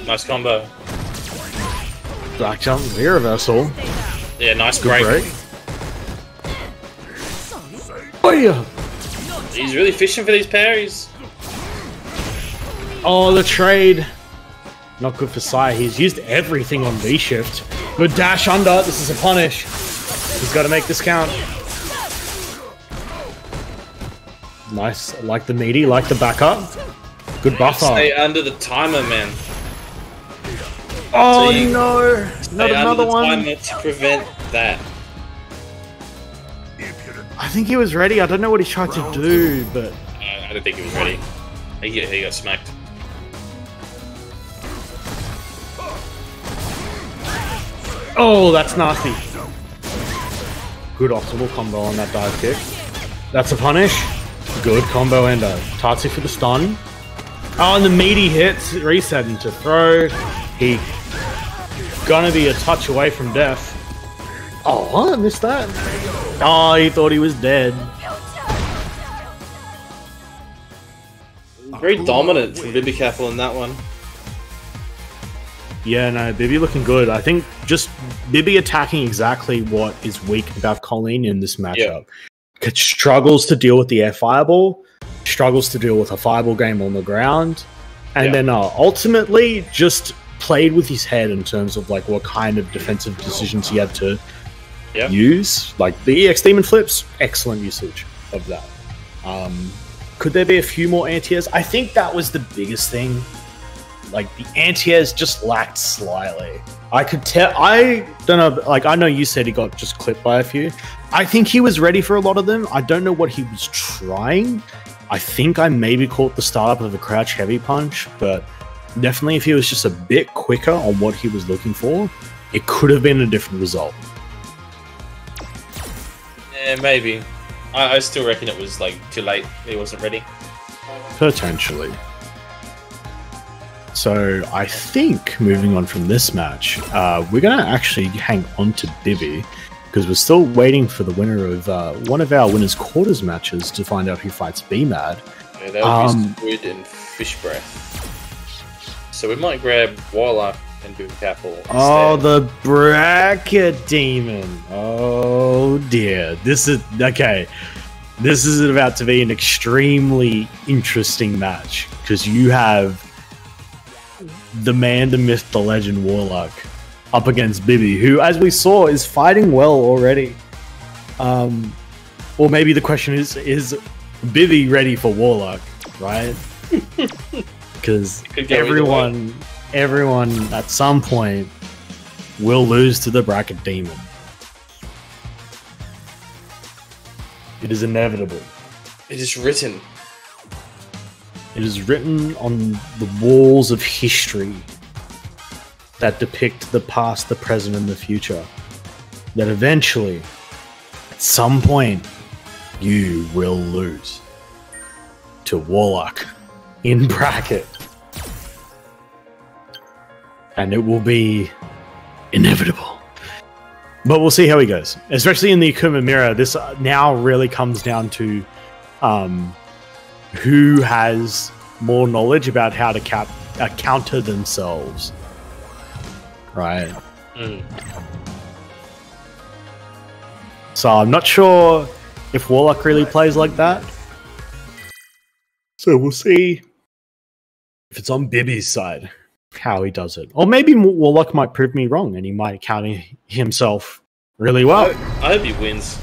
Nice combo. Black jump, V reversal. Yeah, nice Good break. Oh yeah. He's really fishing for these parries. Oh, the trade. Not good for Sai. He's used everything on V shift. Good dash under. This is a punish. He's got to make this count. Nice. Like the meaty, like the backup. Good buffer. Stay under the timer, man. Oh so no! Not another one. Timer to prevent that. I think he was ready. I don't know what he tried to do, but I don't think he was ready. He got smacked. Oh, that's nasty. Good optimal combo on that dive kick. That's a punish. Good combo ender. Tatsu for the stun. Oh, and the meaty hits. Reset into throw. He gonna be a touch away from death. Oh, I missed that. Oh, he thought he was dead. Very dominant from Bibi Careful in that one. Yeah, no, Bibi looking good. I think just Bibi attacking exactly what is weak about Colleen in this matchup. It struggles to deal with the air fireball, struggles to deal with a fireball game on the ground, and then ultimately just played with his head in terms of like what kind of defensive decisions he had to use. Like the EX Demon Flips, excellent usage of that. Could there be a few more anti-airs? I think that was the biggest thing. Like the anti-airs just lacked slightly. I could tell. I don't know. Like I know you said he got just clipped by a few. I think he was ready for a lot of them. I don't know what he was trying. I think I maybe caught the startup of a crouch heavy punch, but definitely if he was just a bit quicker on what he was looking for, it could have been a different result. Yeah, maybe. I still reckon it was like too late. He wasn't ready. Potentially. So I think moving on from this match, we're going to actually hang on to Bibi because we're still waiting for the winner of one of our winners' quarters matches to find out who fights B-Mad. Yeah, that would be Squid and Fish Breath. So we might grab Warlock and do Careful instead. Oh, the bracket demon. Oh dear. This is okay. This is about to be an extremely interesting match because you have the man, the myth, the legend, Warlock up against Bibi, who, as we saw, is fighting well already. Or maybe the question is Bibi ready for Warlock, right? Because everyone at some point will lose to the bracket demon. It is inevitable. It is written. It is written on the walls of history that depict the past, the present, and the future. That eventually, at some point, you will lose to Warlock in bracket. And it will be inevitable. But we'll see how he goes. Especially in the Akuma Mirror, this now really comes down to who has more knowledge about how to counter themselves. Right? So I'm not sure if Warlock really plays like that. So we'll see if it's on Bibi's side how he does it. Or maybe Warlock might prove me wrong and he might counter himself really well. I hope he wins.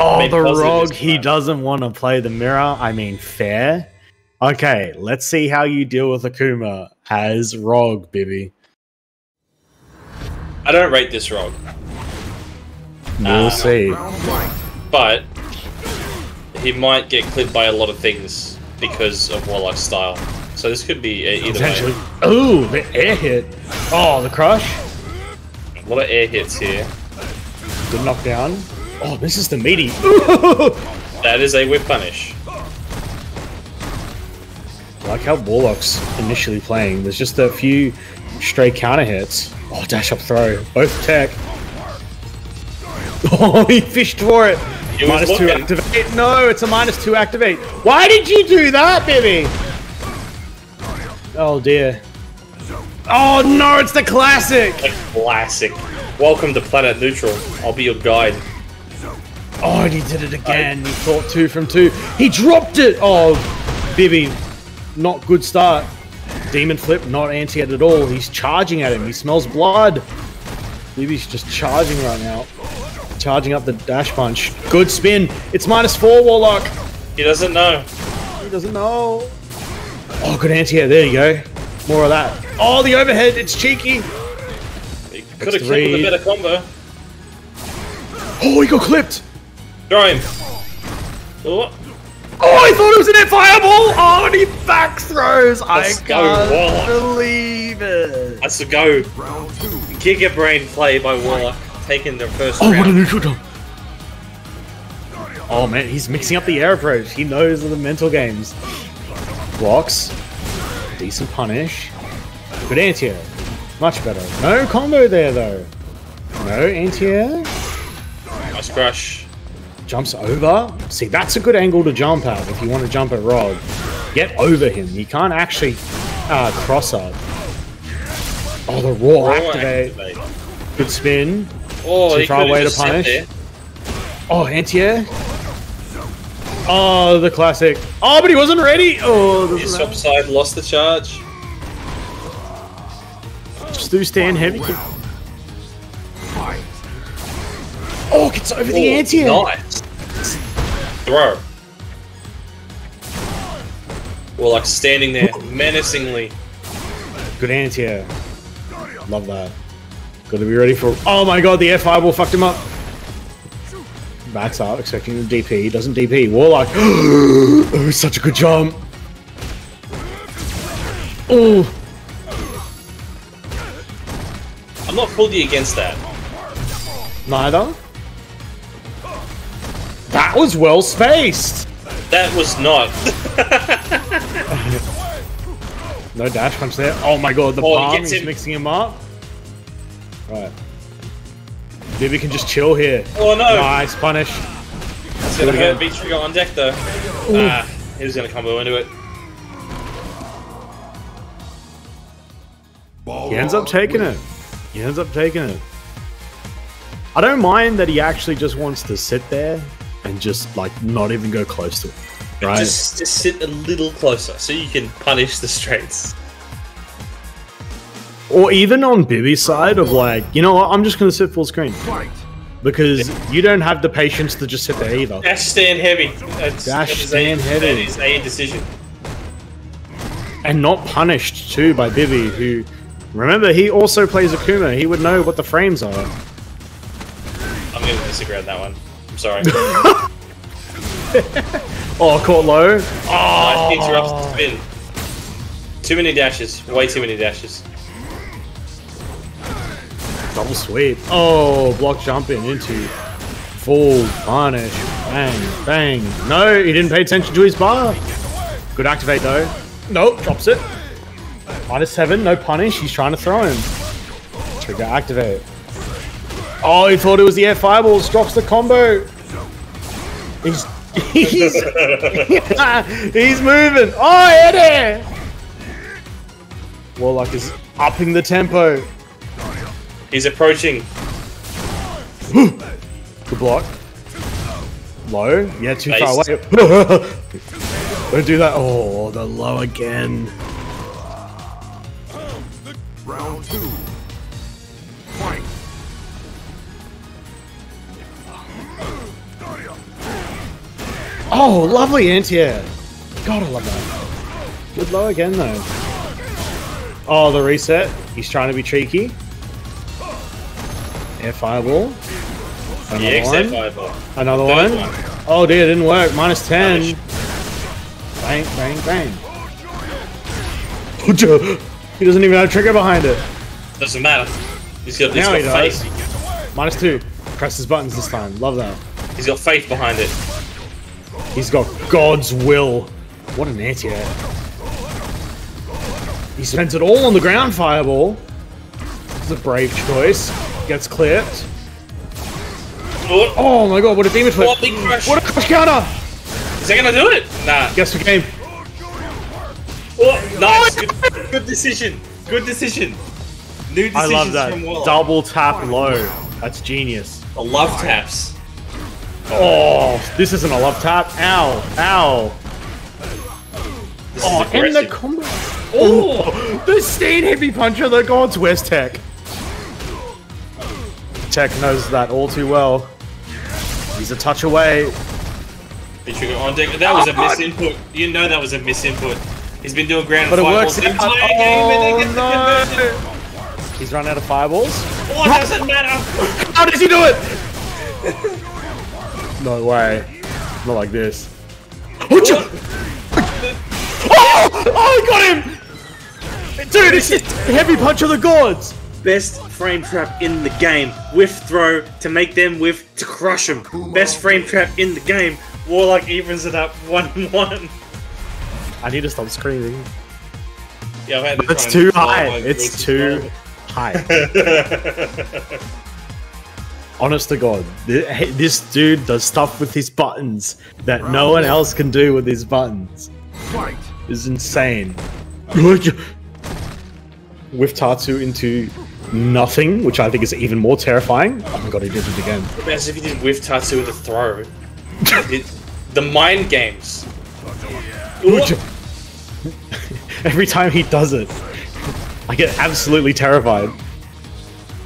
Oh, the rogue, he doesn't want to play the mirror. I mean, fair. Okay, let's see how you deal with Akuma as Rogue, Bibi. I don't rate this Rogue. We'll see. But he might get clipped by a lot of things because of Warlock's style. So this could be either way. Ooh, the air hit. Oh, the crush. A lot of air hits here. Good knockdown. Oh, this is the meaty. That is a whip punish. I like how Warlock's initially playing. There's just a few stray counter hits. Oh, dash up throw. Both tech. Oh, he fished for it. -2 activate. No, it's a -2 activate. Why did you do that, Bibi? Oh, dear. Oh, no, it's the classic. The classic. Welcome to Planet Neutral. I'll be your guide. Oh, and he did it again. He thought 2 from 2. He dropped it. Oh, Bibi, not good start. Demon flip, not anti-ed at all. He's charging at him. He smells blood. Bibi's just charging right now. Charging up the dash punch. Good spin. It's -4, Warlock. He doesn't know. He doesn't know. Oh, good anti-ed. There you go. More of that. Oh, the overhead. It's cheeky. He could have killed with a better combo. Oh, he got clipped. Throw him. Oh. Oh, I thought it was an air fireball! Oh, and he back throws! Let's I go, can't Warlock. believe it! Let's go. Giga Brain play by Warlock, taking the first Oh, what a round. neutral jump! Oh man, he's mixing up the air approach. He knows the mental games. Blocks. Decent punish. Good anti-air. Much better. No combo there though. No anti-air. Nice crush. Jumps over. See, that's a good angle to jump at if you want to jump at Rod. Get over him. You can't actually cross up. Oh, the raw activate. Good spin. Oh, Too he far could've away to just sat punish. there. Oh, anti-air. Oh, the classic. Oh, but he wasn't ready. Oh, His this swap side lost the charge. just do stand heavy. Oh, gets over the anti-air. Nice. Throw. Warlock standing there menacingly. Good anti-air. Love that. Got to be ready for. Oh my god, the air fireball fucked him up. Backs up, expecting the DP. Doesn't DP. Warlock. Oh, such a good jump. Oh. I'm not fully against that. Neither. That was well spaced. That was not. No dash punch there. Oh my god, the Oh, he palm gets is him. mixing him up. Right. Maybe we can just chill here. Oh no! Nice punish. It's gonna hurt V-Trigger on deck though. Ah, he was gonna combo into it. He ends up taking it. He ends up taking it. I don't mind that he actually just wants to sit there and just like not even go close to it. Right? Just sit a little closer so you can punish the straights. Or even on Bibby's side of like, you know what, I'm just gonna sit full screen. Because you don't have the patience to just sit there either. Dash stand heavy. Dash stand heavy. That is a decision. And not punished too by Bibby, who, remember, he also plays Akuma. He would know what the frames are. I'm gonna disagree on that one. I'm sorry. Oh, caught low. Nice interrupts the spin. Too many dashes. Way too many dashes. Double sweep. Oh, block jumping into full punish. Bang, bang. No, he didn't pay attention to his bar. Good activate though. Nope, drops it. -7, no punish. He's trying to throw him. Trigger activate. Oh, he thought it was the air fireballs. Drops the combo. He's he's moving. Oh, Eddie! Warlock is upping the tempo. He's approaching. Good block. Low. Yeah, too far away. Don't do that. Oh, the low again. Round 2. Fight. Oh, lovely anti-air. God, I love that. Good low again, though. Oh, the reset. He's trying to be cheeky. Air fireball. Another EX one. fireball. Another Third one. Oh dear, it didn't work. -10. Punish. Bang, bang, bang. He doesn't even have a trigger behind it. Doesn't matter. He's got Now he faith. does. -2. Press his buttons this time. Love that. He's got faith behind it. He's got God's will. What an anti-air. He spends it all on the ground fireball. This is a brave choice. Gets clipped. Oh, Oh my god, what a demon flip. oh, big crush. What a crush counter. Is that gonna do it? Nah. Guess the game. Oh, nice. Good decision. Good decision. New decisions I love that. from Warlock. Double tap low. That's genius. I love taps. Oh, this isn't a love tap. Ow. Ow. This Oh, is and the aggressive. combo. Oh, the stand heavy puncher that God's West Tech. Tech knows that all too well. He's a touch away. V-Trigger on deck. That was a misinput. You know that was a misinput. He's been doing ground But it fireballs works the out. entire game and then gets the Oh, conversion. no. He's run out of fireballs. Oh, it doesn't matter. How does he do it? No way. Not like this. Oh, I got him! Dude, it's just heavy punch of the gods! Best frame trap in the game. Whiff throw to make them whiff to crush them. Best frame trap in the game. Warlock evens it up 1-1. I need to stop screaming. Yeah, I've had to It's try too and follow high. my It's voice too high. Honest to God, this dude does stuff with his buttons that no one else can do with his buttons. Fight. It's insane. With Tatsu into nothing, which I think is even more terrifying. Oh my god, he did it again. As if he did whiff Tatsu with a throw. The mind games. Every time he does it, I get absolutely terrified.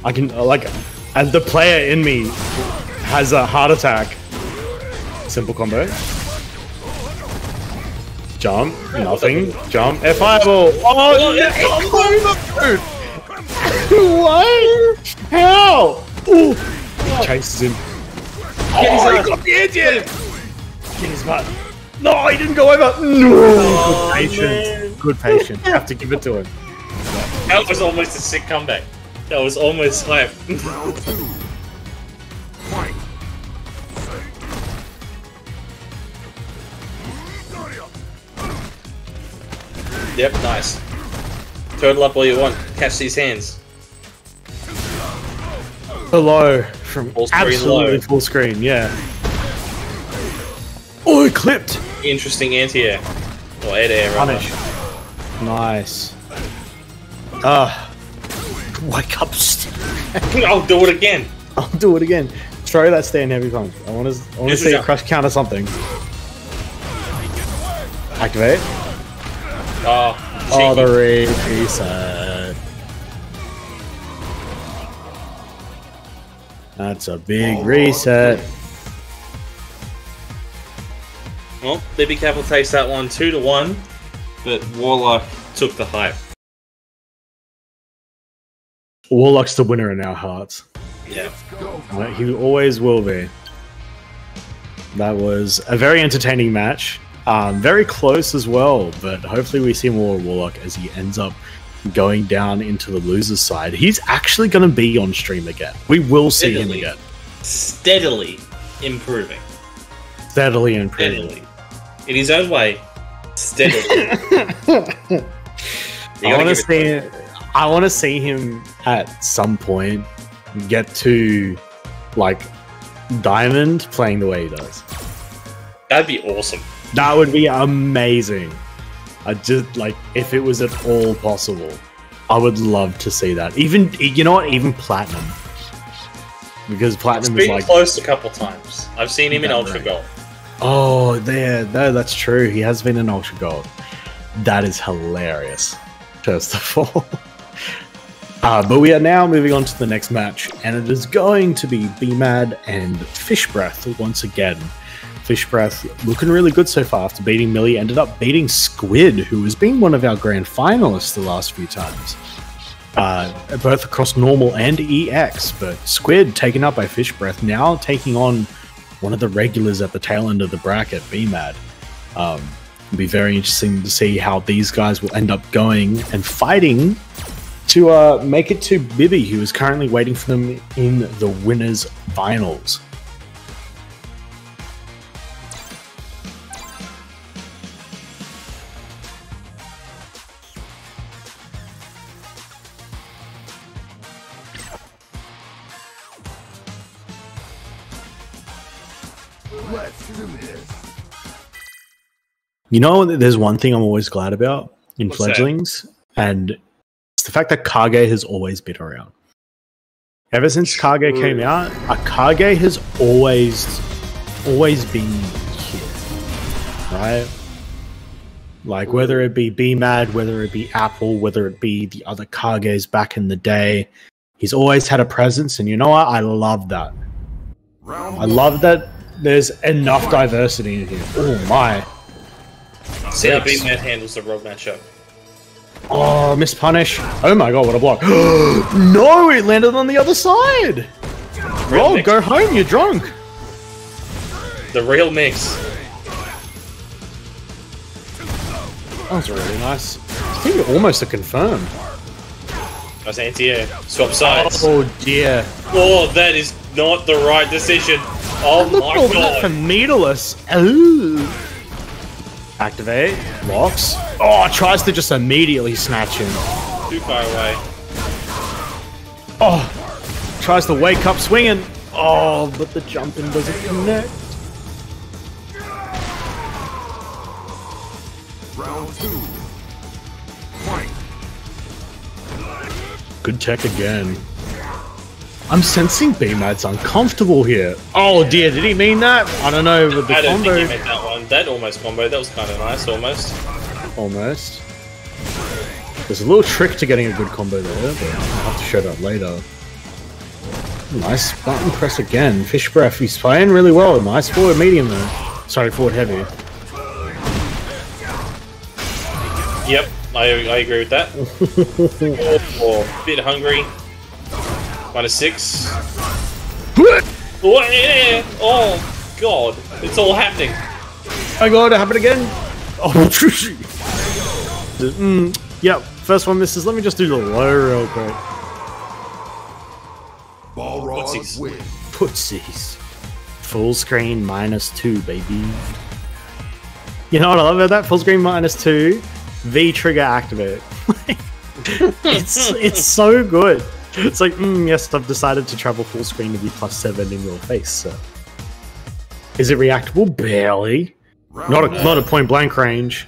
I can, like, and the player in me has a heart attack. Simple combo. Jump, nothing. Jump, F-fireball. Oh, no! What? How? Ooh. He chases him. Oh, he got the engine! Get his butt. No, he didn't go over. No. Good patience. Good patience. Have to give it to him. That was almost a sick comeback. That was almost hype. Round 2. Fight. Yep, nice. Turtle up all you want. Catch these hands. Hello from Full screen absolutely low. full screen, yeah. Oh, it clipped. Interesting anti-air. Or air rather. Punish. Nice. Wake up. I'll do it again. I'll do it again. Throw that stand heavy punch. I want to see a crush counter something. Activate. Oh, The reset. That's a big reset. Well, Baby Capital takes that one 2-1, but Warlock took the hype. Warlock's the winner in our hearts. Yeah. He always will be. That was a very entertaining match. Very close as well, but hopefully we see more Warlock as he ends up going down into the loser's side. He's actually going to be on stream again. We will see him again. Steadily improving. Steadily improving. Steadily. In his own way, steadily. I want to see him at some point get to, like, Diamond playing the way he does. That'd be awesome. That would be amazing. I just, like, if it was at all possible, I would love to see that. Even, you know what? Even Platinum. Because Platinum is been like... close a couple times. I've seen him in Ultra Gold. Oh, no, that's true. He has been in Ultra Gold. That is hilarious, first of all. But we are now moving on to the next match, and it is going to be B-Mad and Fish Breath once again. Fish Breath looking really good so far after beating Millie, ended up beating Squid, who has been one of our grand finalists the last few times. Both across normal and EX, but Squid taken up by Fish Breath, now taking on one of the regulars at the tail end of the bracket, B-Mad. It'll be very interesting to see how these guys will end up going and fighting to make it to Bibby, who is currently waiting for them in the winners' finals. Let's do this. You know, there's one thing I'm always glad about in What's Fledglings, and it's the fact that Kage has always been around. Ever since Kage came out, a Kage has always been here, right? Like, whether it be B-Mad, whether it be Apple, whether it be the other Kages back in the day, he's always had a presence, and you know what? I love that. I love that there's enough diversity in here. Oh my. See how B-Mad handles the road matchup. Oh, miss punish. Oh my god, what a block. No, it landed on the other side. Roll, go home, you're drunk. The real mix. That was really nice. I think almost a confirm. That's anti-air. Swap sides. Oh dear. Oh, that is not the right decision. Oh Look my at that for god. meterless. Ooh. Activate. Locks. Oh, tries to just immediately snatch him. Too far away. Oh, tries to wake up swinging. Oh, but the jumping doesn't connect. Round 2. Fight. Good tech again. I'm sensing B-Mad's uncomfortable here. Oh dear, did he mean that? I don't know, with the I don't combo. think he meant that one. That almost combo. That was kind of nice, almost. Almost. There's a little trick to getting a good combo there, but I'll have to show that later. Nice button press again. Fish breath. He's playing really well. Nice forward medium though. Sorry, forward heavy. Yep, I agree with that. Oh, bit hungry. -6. Oh, yeah. Oh, God. It's all happening. Oh god, it happened again. Oh, yep. First one misses. Let me just do the low real quick. Balrog Footsies. win. Footsies. Full screen -2, baby. You know what I love about that? Full screen -2. V trigger activate. it's so good. It's like, yes, I've decided to travel full screen to be +7 in your face. So. Is it reactable? Barely. Not a point blank range.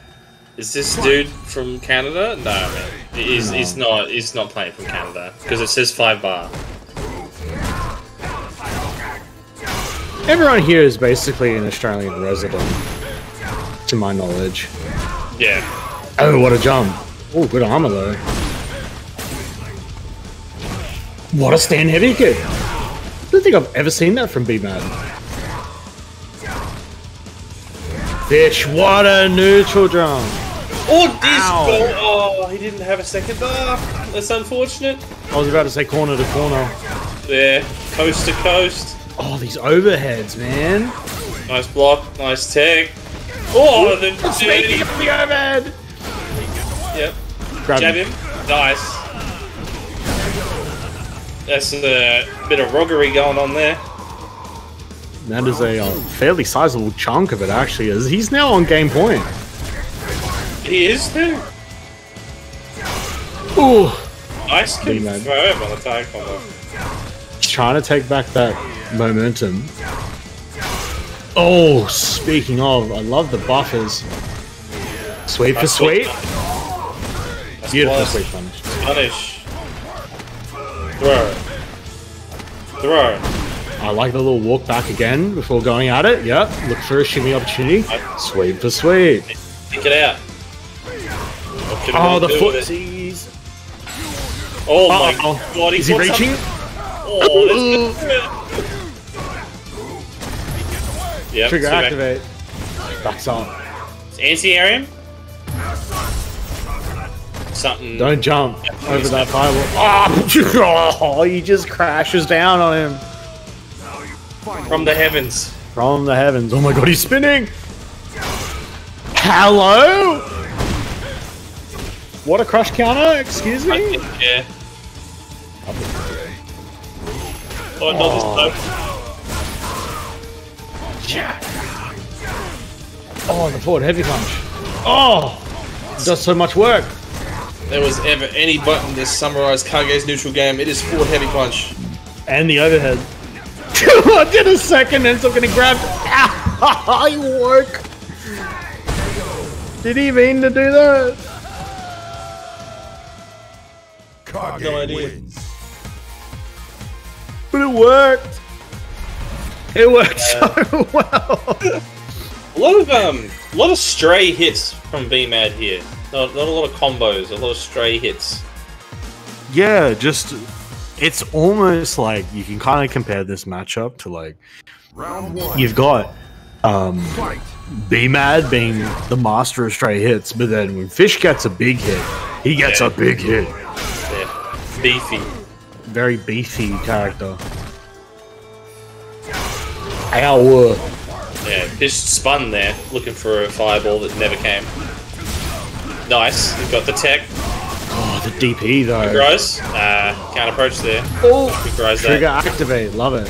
Is this dude from Canada? No, man. He's not playing from Canada. Because it says 5 bar. Everyone here is basically an Australian resident, to my knowledge. Yeah. Oh, what a jump. Oh, good armor though. What a stand heavy kick. I don't think I've ever seen that from B-Mad. Bitch, what a neutral jump. Oh, this Ow. goal. Oh, he didn't have a second bar. That's unfortunate. I was about to say corner to corner. Yeah, coast to coast. Oh, these overheads, man. Nice block, nice tag. Oh, the Speaking of the overhead. Yep. Grab Jab him. him. Nice. That's a bit of roggery going on there. That is a fairly sizable chunk of it, actually. Is he's now on game point. He is too. Ooh. Nice B-Man. confirm on the tag combo. He's trying to take back that momentum. Oh, speaking of, I love the buffers. Sweep for sweep. That's Beautiful close. sweep punch. Punish. Throw. Throw. I like the little walk back again before going at it. Yep. Look for a shimmy opportunity. Sweep for sweep. Pick it out. Oh, the foot. footsies. Oh my Oh, god, is he caught reaching? something. Oh, yep, Trigger so back. activate. Backs up. Anti-air him? Something. Don't jump over that fireball. Oh, he just crashes down on him. From the heavens. From the heavens. Oh my god, he's spinning! Hello? What a crush counter, excuse me? Yeah. Oh, not this time. Oh, the forward heavy punch. Oh! It does so much work. There was ever any button to summarize Kage's neutral game, it is forward heavy punch. And the overhead. I did a second and so getting grabbed. Ow! You work. Did he mean to do that? Kage No idea. wins. But it worked. It worked so well. A lot of stray hits from B-Mad here. Not a lot of combos, a lot of stray hits. Yeah, just it's almost like you can kind of compare this matchup to like Round 1. you've got Fight. B-Mad being the master of stray hits, but then when Fish gets a big hit, he gets a big hit. Yeah. Beefy. Very beefy character. Ow. Yeah, just spun there, looking for a fireball that never came. Nice. We've got the tech. Oh, the DP though. Good rise. Can't approach there. Oh, Good rise trigger there. activate. Love it.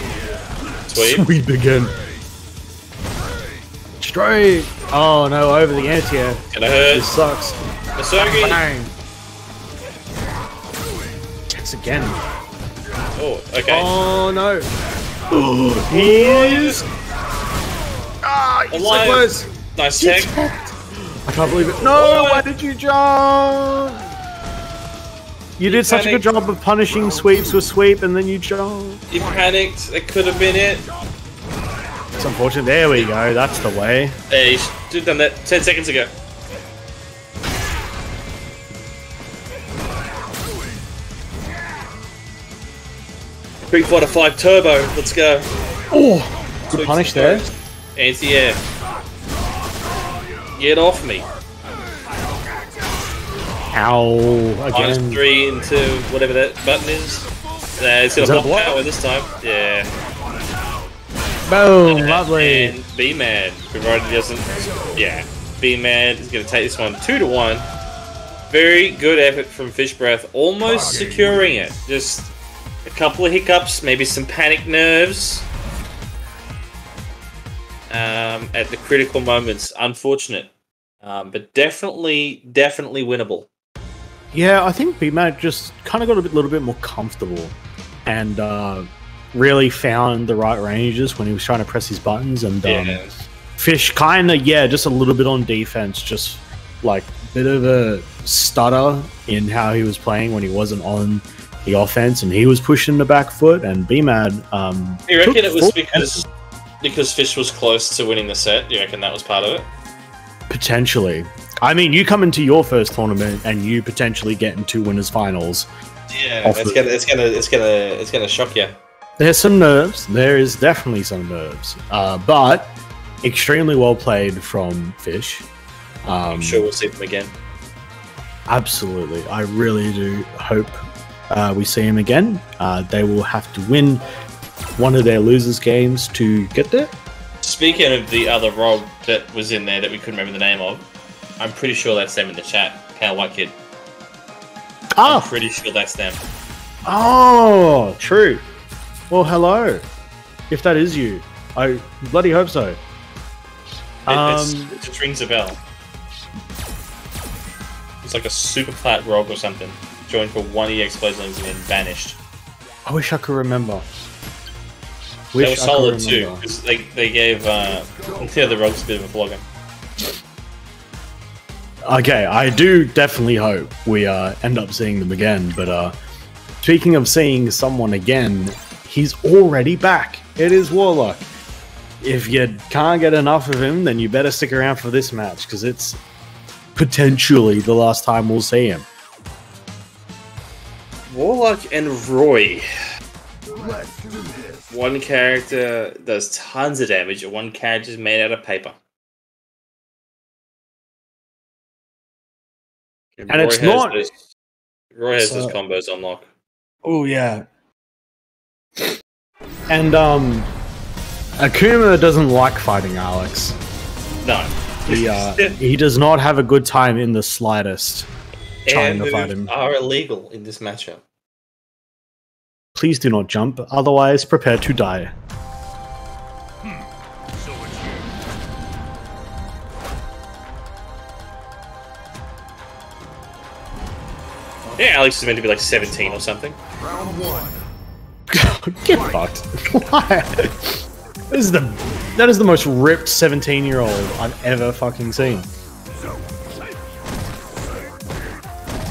Sweep. Sweep again. Straight. Oh no, over the anti-air. Gonna hurt. This sucks. Masogi. Bang. Tex again. Oh, okay. Oh no. Oh, he is. Ah, he's so Alive. close. Nice tech. I can't believe it. No, why did you jump? You did such a good job of punishing sweeps with sweep, and then you jumped. You panicked. That could have been it. It's unfortunate. There we go. That's the way. Hey, you should have done that 10 seconds ago. Street Fighter 5 Turbo. Let's go. Oh, good punish there. Anti-air. Get off me. Ow. Again. -3 into whatever that button is. It's Is gonna that block block? power this time. Yeah. Boom. Lovely. And B-Man, provided he doesn't. Yeah. B-Man is gonna take this one 2-1. Very good effort from Fish Breath, almost securing it. Just a couple of hiccups, maybe some panic nerves. At the critical moments, unfortunate. But definitely winnable. Yeah, I think B-Mac just kind of got a little bit more comfortable and really found the right ranges when he was trying to press his buttons. And Fish kind of, just a little bit on defense, just like a bit of a stutter in how he was playing when he wasn't on the offense and he was pushing the back foot. And B-Mad. You reckon it was because Fish was close to winning the set? You reckon that was part of it? Potentially. I mean, you come into your first tournament and you potentially get into winners finals. Yeah, it's gonna shock you. There's some nerves. There is definitely some nerves. But extremely well played from Fish. I'm sure we'll see them again. Absolutely. I really do hope we see him again. They will have to win one of their losers games to get there. Speaking of the other Rob that was in there that we couldn't remember the name of, I'm pretty sure that's them in the chat. Pale White Kid. I'm pretty sure that's them. Oh, true. Well, hello. If that is you, I bloody hope so. It just rings a bell. It's like a super plat Rob or something. Joined for 1 EX Fledglings and then vanished. I wish I could remember. They were solid too, because they gave the Rogues a bit of a vlogger. Okay, I do definitely hope we end up seeing them again, but speaking of seeing someone again, he's already back. It is Warlock. If you can't get enough of him, then you better stick around for this match, because it's potentially the last time we'll see him. Warlock and Roy. One character does tons of damage, and one character is made out of paper. And it's not... Roy has those combos on lock. Oh, yeah. And, Akuma doesn't like fighting Alex. No. He does not have a good time in the slightest trying to fight him. Are illegal in this matchup. Please do not jump, otherwise prepare to die. Yeah, Alex is meant to be like 17 or something. Round 1. Get fucked. Why? That is the most ripped 17-year-old I've ever fucking seen.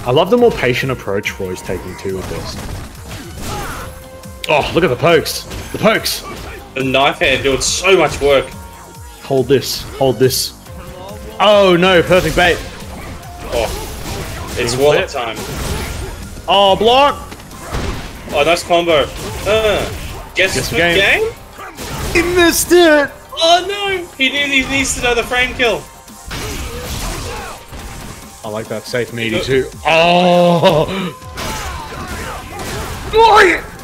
I love the more patient approach Roy's taking too with this. Oh, look at the pokes. The pokes. The knife hand doing so much work. Hold this. Hold this. Oh no, perfect bait. Oh, it's Warlock time. Oh, block. Oh, nice combo. Guess the game? He missed it. Oh no, he needs to know the frame kill. I like that safe meaty too. Oh.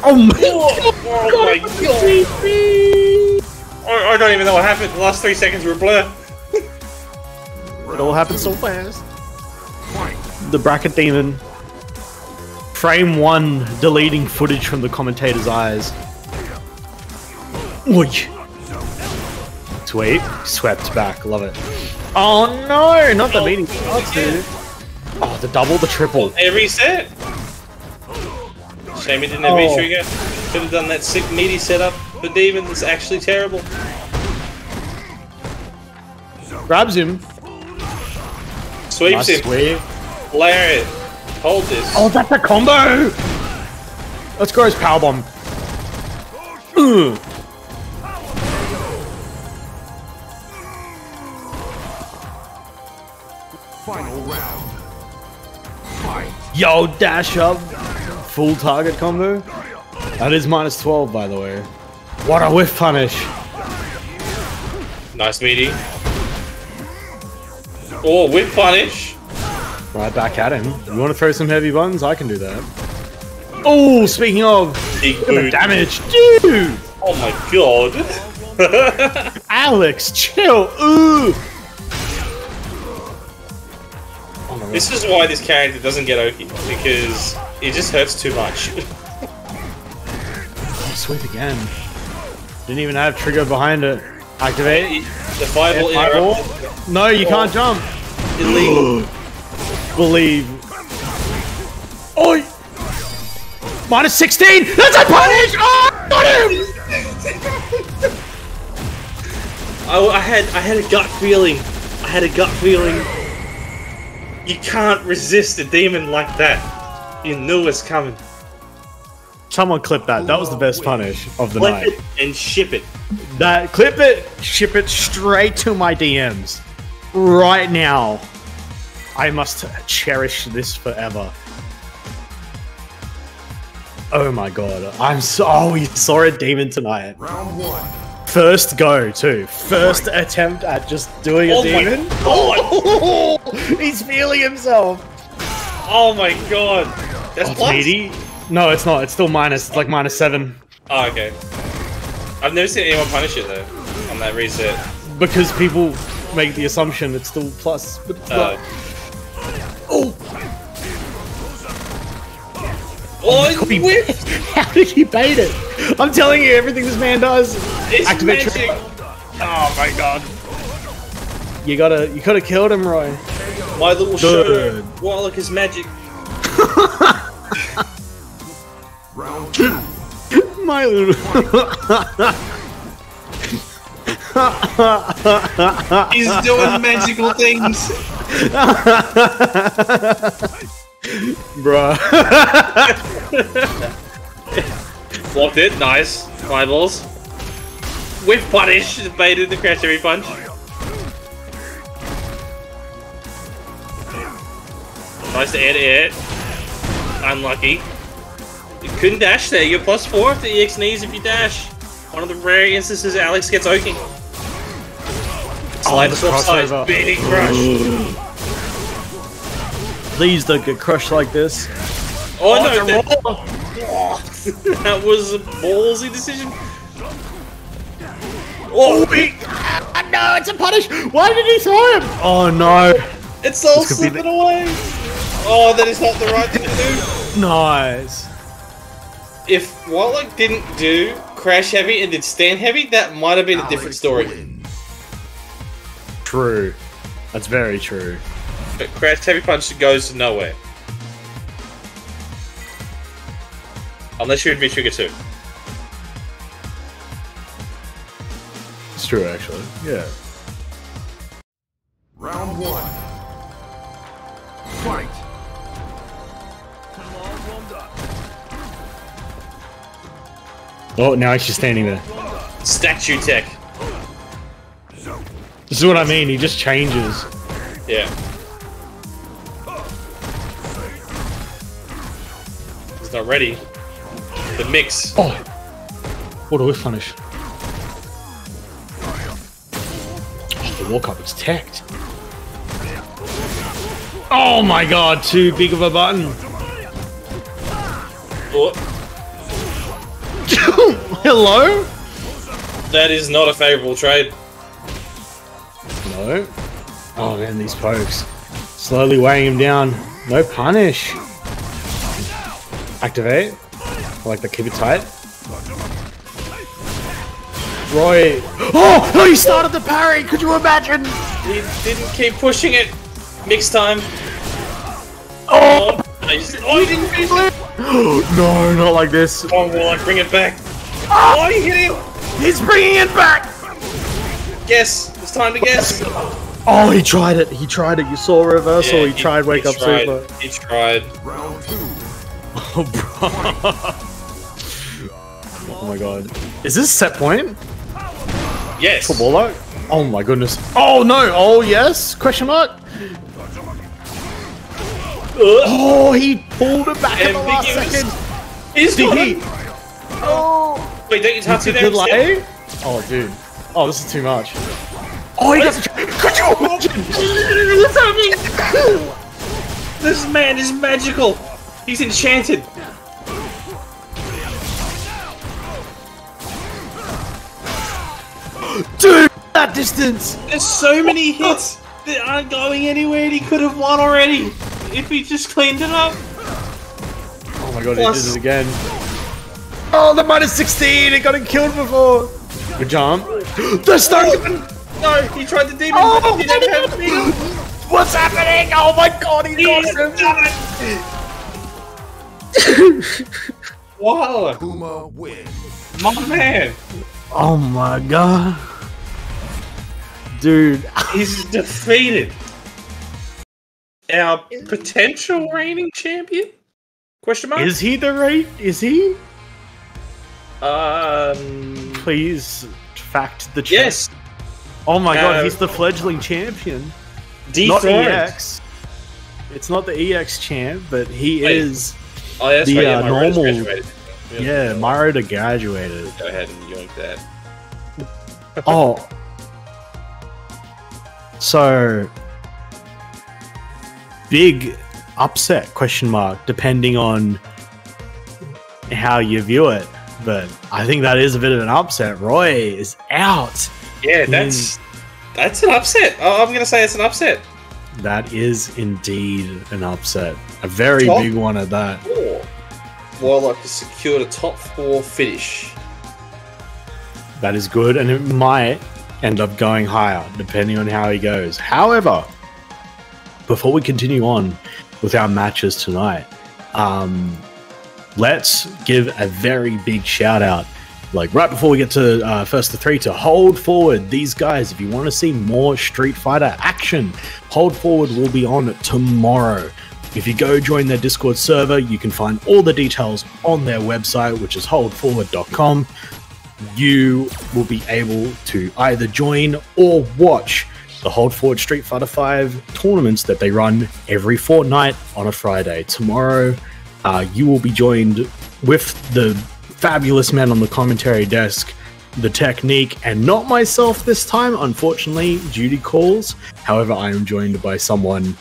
Oh my god! Oh my god! I don't even know what happened. The last 3 seconds were a blur. It all happened so fast. the bracket demon. Frame 1 deleting footage from the commentator's eyes. Oy. Sweet. Swept back. Love it. Oh no! Not the meeting. Oh, the double, the triple. Every set. Shame he didn't have V-Trigger. Could have done that sick meaty setup for Demon. It's actually terrible. Grabs him. Sweeps Nice him. sweep. Lariat. Hold this. Oh, that's a combo! Let's go as powerbomb. Final round. Fight. Yo, dash up. Full target combo. That is minus 12, by the way. What a whiff punish. Nice meaty. Oh, whip punish. Right back at him. You want to throw some heavy buttons? I can do that. Oh, speaking of, Big look at the boot. damage. Dude! Oh my god. Alex, chill. Ooh! Oh my god. This is why this character doesn't get Oki, because it just hurts too much. Sweep again. Didn't even have trigger behind it. Activate. The fireball Fireball. interrupt. No, you can't jump. Illegal. Believe. Oi! Minus 16! That's a punish! Oh, got him! I had a gut feeling. I had a gut feeling. You can't resist a demon like that. You knew it's coming. Someone clip that. That was the best punish of the Flip night. it and ship it. That clip it, ship it straight to my DMs right now. I must cherish this forever. Oh my god, I'm so. Oh, we saw a demon tonight. Round 1. First go too. First attempt at just doing a Oh my demon. god. Oh, he's feeling himself. Oh my god. That's Oh, plus? meaty. No, it's not. It's still minus. It's like minus 7 Oh, okay. I've never seen anyone punish it though on that reset. because people make the assumption it's still plus, but it's not. Oh. Oh, He- whip! How did he bait it? I'm telling you, everything this man does. It's Activate magic. Oh my god. You could have killed him, Roy. My little Good. show. Warlock is magic. Round 2. My little. He's doing magical things. Bruh. Blocked it. Nice. Fireballs. Whip punish. Baited the crash every punch. Nice to air. Unlucky. You couldn't dash there. You're +4 if the EX knees if you dash. One of the rare instances Alex gets Oking. Slide the swap sides. crossover. Beating crush. Please don't get crushed like this. Oh, no. That was a ballsy decision. Oh, No, it's a punish. Why did he throw him? Oh no. it's all This could be slipping away. Oh, that is not the right thing to do. Nice. If Warlock didn't do Crash Heavy and did Stand Heavy, that might have been a different story. True. That's very true. But Crash Heavy Punch goes nowhere. Unless you're in V-Trigger 2. It's true, actually. Yeah. Round 1. Fight. Oh, now he's just standing there. Statue Tech. This is what I mean. He just changes. Yeah. He's not ready. The mix. Oh. What a whiff punish. Oh, the walk up is teched. Oh my god, too big of a button. Oh, Hello? that is not a favorable trade. No. Oh man, these pokes. Slowly weighing him down. No punish. Activate. I like that. Keep it tight. Roy. Oh! No, he started the parry! Could you imagine? He didn't keep pushing it. Mix time. Oh! He didn't finish it. No, not like this. Oh, Warlock, bring it back. Oh, you hit him. He's bringing it back! Guess. It's time to guess. Oh, he tried it. He tried it. You saw reversal. Yeah, he tried wake up tried. super. He tried. Round 2. Oh, bro. Oh my god. Is this set point Yes. for Warlock? Oh my goodness. Oh no. Oh yes? Question mark? Oh, he pulled it back in the last second. He's Did got he? it. Oh. Wait, don't you touch it there? Delay? Oh, dude. Oh, this is too much. Oh, he got the... Could you imagine? This man is magical. He's enchanted. Dude, that distance. There's so many hits that aren't going anywhere, and he could have won already if he just cleaned it up. Oh my god, Plus- he did it again. Oh, the minus 16. It got him killed before. Good jump. The start. No, he tried the demon. Oh, but he didn't have the demon. What's happening? Oh my god, he got him. Wow, Puma wins. my man. Oh my god. Dude. He's defeated our potential reigning champion? Question mark? Is he the right? Is he? Please. Please fact the chat. Yes. Oh my god, he's the fledgling champion. Not Dethroned. EX. It's not the EX champ, but he Wait. is. Oh, that's The, right. Yeah, my normal- graduated. Yeah, Mario graduated. Go ahead and yoink that. Oh. So. Big upset, question mark, depending on how you view it. But I think that is a bit of an upset. Roy is out. Yeah, that's an upset. Oh, I'm gonna say it's an upset. That is indeed an upset. A very Top big one at that. 4. Warlock has secured a top 4 finish. That is good, and it might end up going higher, depending on how he goes. However, before we continue on with our matches tonight, let's give a very big shout out. Like right before we get to first to 3, to Hold Forward. These guys, if you want to see more Street Fighter action, Hold Forward will be on tomorrow. If you go join their Discord server, you can find all the details on their website, which is holdforward.com. You will be able to either join or watch the Hold Forward Street Fighter 5 tournaments that they run every fortnight on a Friday. Tomorrow, you will be joined with the fabulous men on the commentary desk, the technique, and not myself this time, unfortunately, duty calls. However, I am joined by someone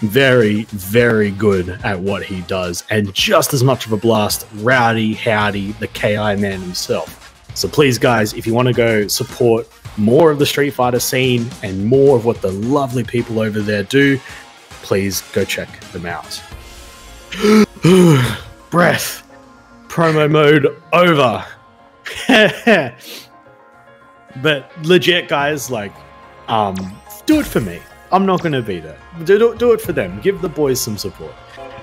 very, very good at what he does, and just as much of a blast, Rowdy Howdy, the KI man himself. So please, guys, if you want to go support more of the Street Fighter scene and more of what the lovely people over there do, please go check them out. Breath. Promo mode over. But legit, guys, like, do it for me. I'm not going to be there. Do it for them. Give the boys some support.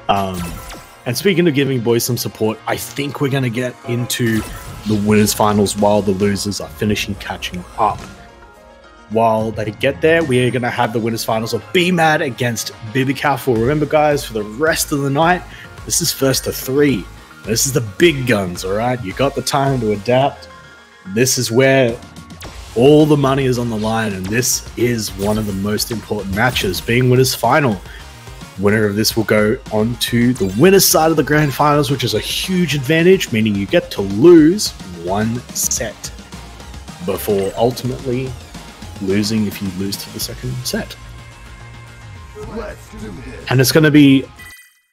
And speaking of giving boys some support, I think we're going to get into the winners finals while the losers are finishing catching up. While they get there, we are going to have the winners finals of B-Mad against Bibicalful. Remember, guys, for the rest of the night, this is first to 3. This is the big guns, all right? You got the time to adapt. This is where all the money is on the line, and this is one of the most important matches, being winners final. Winner of this will go on to the winner's side of the grand finals, which is a huge advantage, meaning you get to lose 1 set before ultimately losing if you lose to the second set. Let's do this. And it's going to be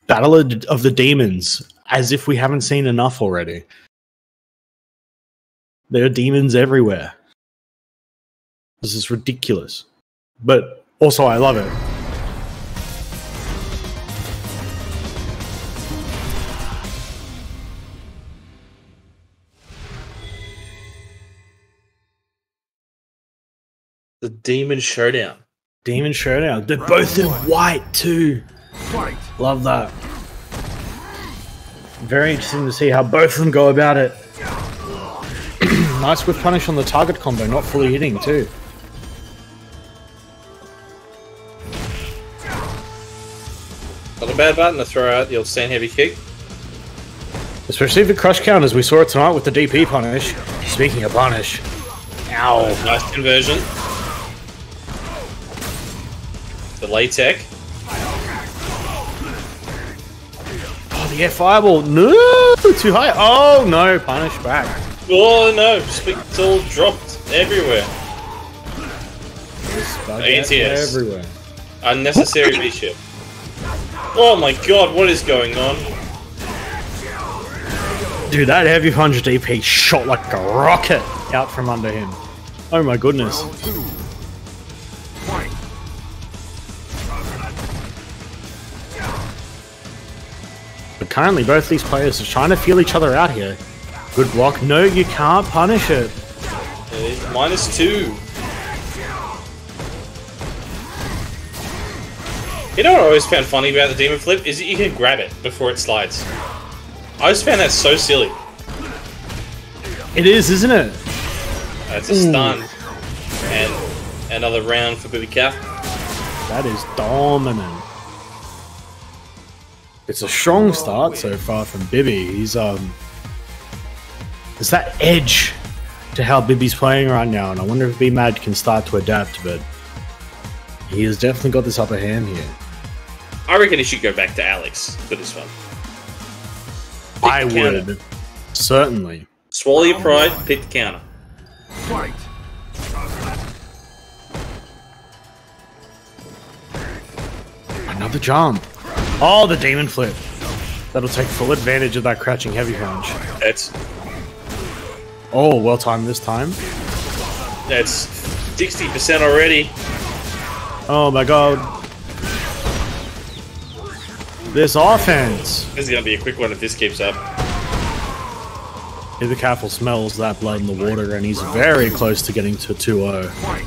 Battle of the Demons, as if we haven't seen enough already. There are demons everywhere. This is ridiculous. But also, I love it. The Demon Showdown. Demon Showdown. They're both in white too. Fight. Love that. Very interesting to see how both of them go about it. Nice with punish on the target combo, not fully hitting too. Not a bad button to throw out the old stand heavy kick. Especially the crush counters, we saw it tonight with the DP punish. Speaking of punish. Ow. Nice conversion. Delay tech. Oh, the F fireball. No! Too high. Oh, no. Punish back. Oh no, it's all dropped everywhere. ATS. Everywhere. Unnecessary V-ship. Oh my god, what is going on? Dude, that heavy punch DP shot like a rocket out from under him. Oh my goodness. Fight. But currently both these players are trying to feel each other out here. Good block. No, you can't punish it. It is -2. You know what I always found funny about the Demon Flip is that you can grab it before it slides. I just found that so silly. It is, isn't it? That's a stun. And another round for Bibby Cap. That is dominant. It's a strong start so far from Bibby. He's there's that edge to how Bibby's playing right now, and I wonder if B-Mad can start to adapt, but he has definitely got this upper hand here. I reckon he should go back to Alex for this one. I would. Certainly. Swallow your pride, pick the counter. Fight. Another jump. Oh, the demon flip. That'll take full advantage of that crouching heavy punch. That's Oh, well timed this time. 60% already. Oh my god. This offense. This is gonna be a quick one if this keeps up. Either Careful smells that blood in the water, and he's very close to getting to 2-0. Fight.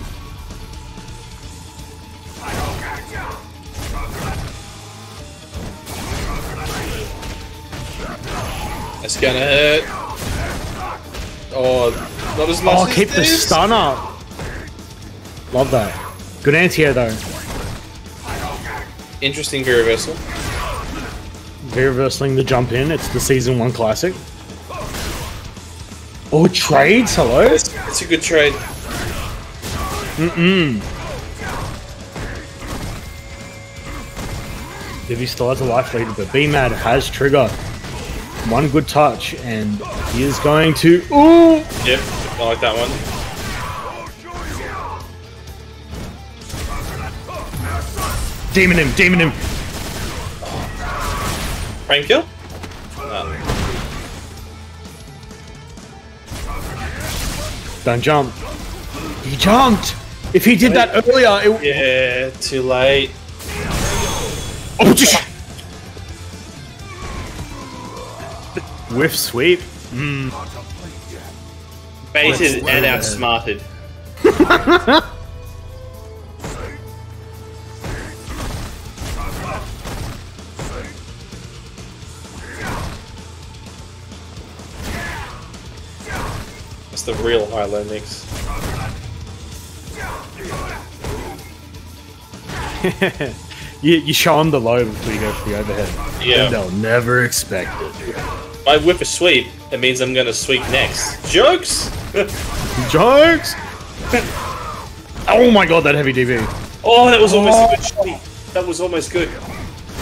That's gonna hurt. Oh, not as much Oh, as keep the this. stun up. Love that. Good anti-air though. Interesting reversal. Reversing the jump in. It's the Season 1 classic. Oh, trades? Hello? It's a good trade. Divi still has a life lead, but B-Mad has trigger. One good touch, and he is going to... Ooh! Yep, I like that one. Demon him, demon him. Frame kill? No. Don't jump. He jumped! If he did that earlier, it... Yeah, too late. Oh, just... Whiff sweep. Baited and outsmarted. That's the real high-low mix. You show them the low before you go for the overhead. Yeah. And they'll never expect it. If I whip a sweep, it means I'm gonna sweep next. Jokes! Jokes! Oh my god, that heavy DB. Oh, that was almost a good shot. That was almost good.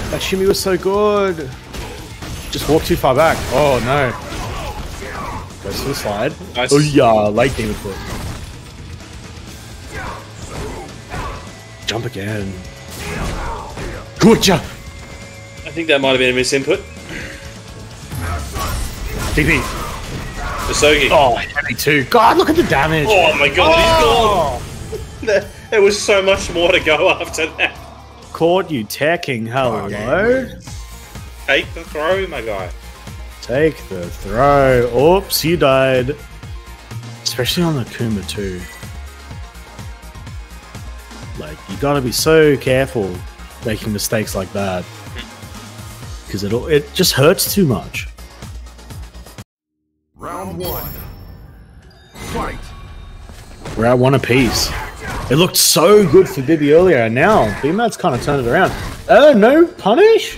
That shimmy was so good. Just walk too far back. Oh no. Goes to the slide. Nice. Oh yeah, late demon foot. Jump again. Gotcha! I think that might have been a misinput. DP. Usogi. Oh, heavy too. God, look at the damage. Oh my god, Oh! he's gone! There was so much more to go after that. Caught you teching. Hello. Take the throw, my guy. Take the throw. Oops, you died. Especially on the Kuma too. Like, you gotta be so careful making mistakes like that. Because it just hurts too much. Round one. Fight. We're at one apiece. It looked so good for Bibby earlier, and now BMAD's kind of turned it around. Oh, no punish?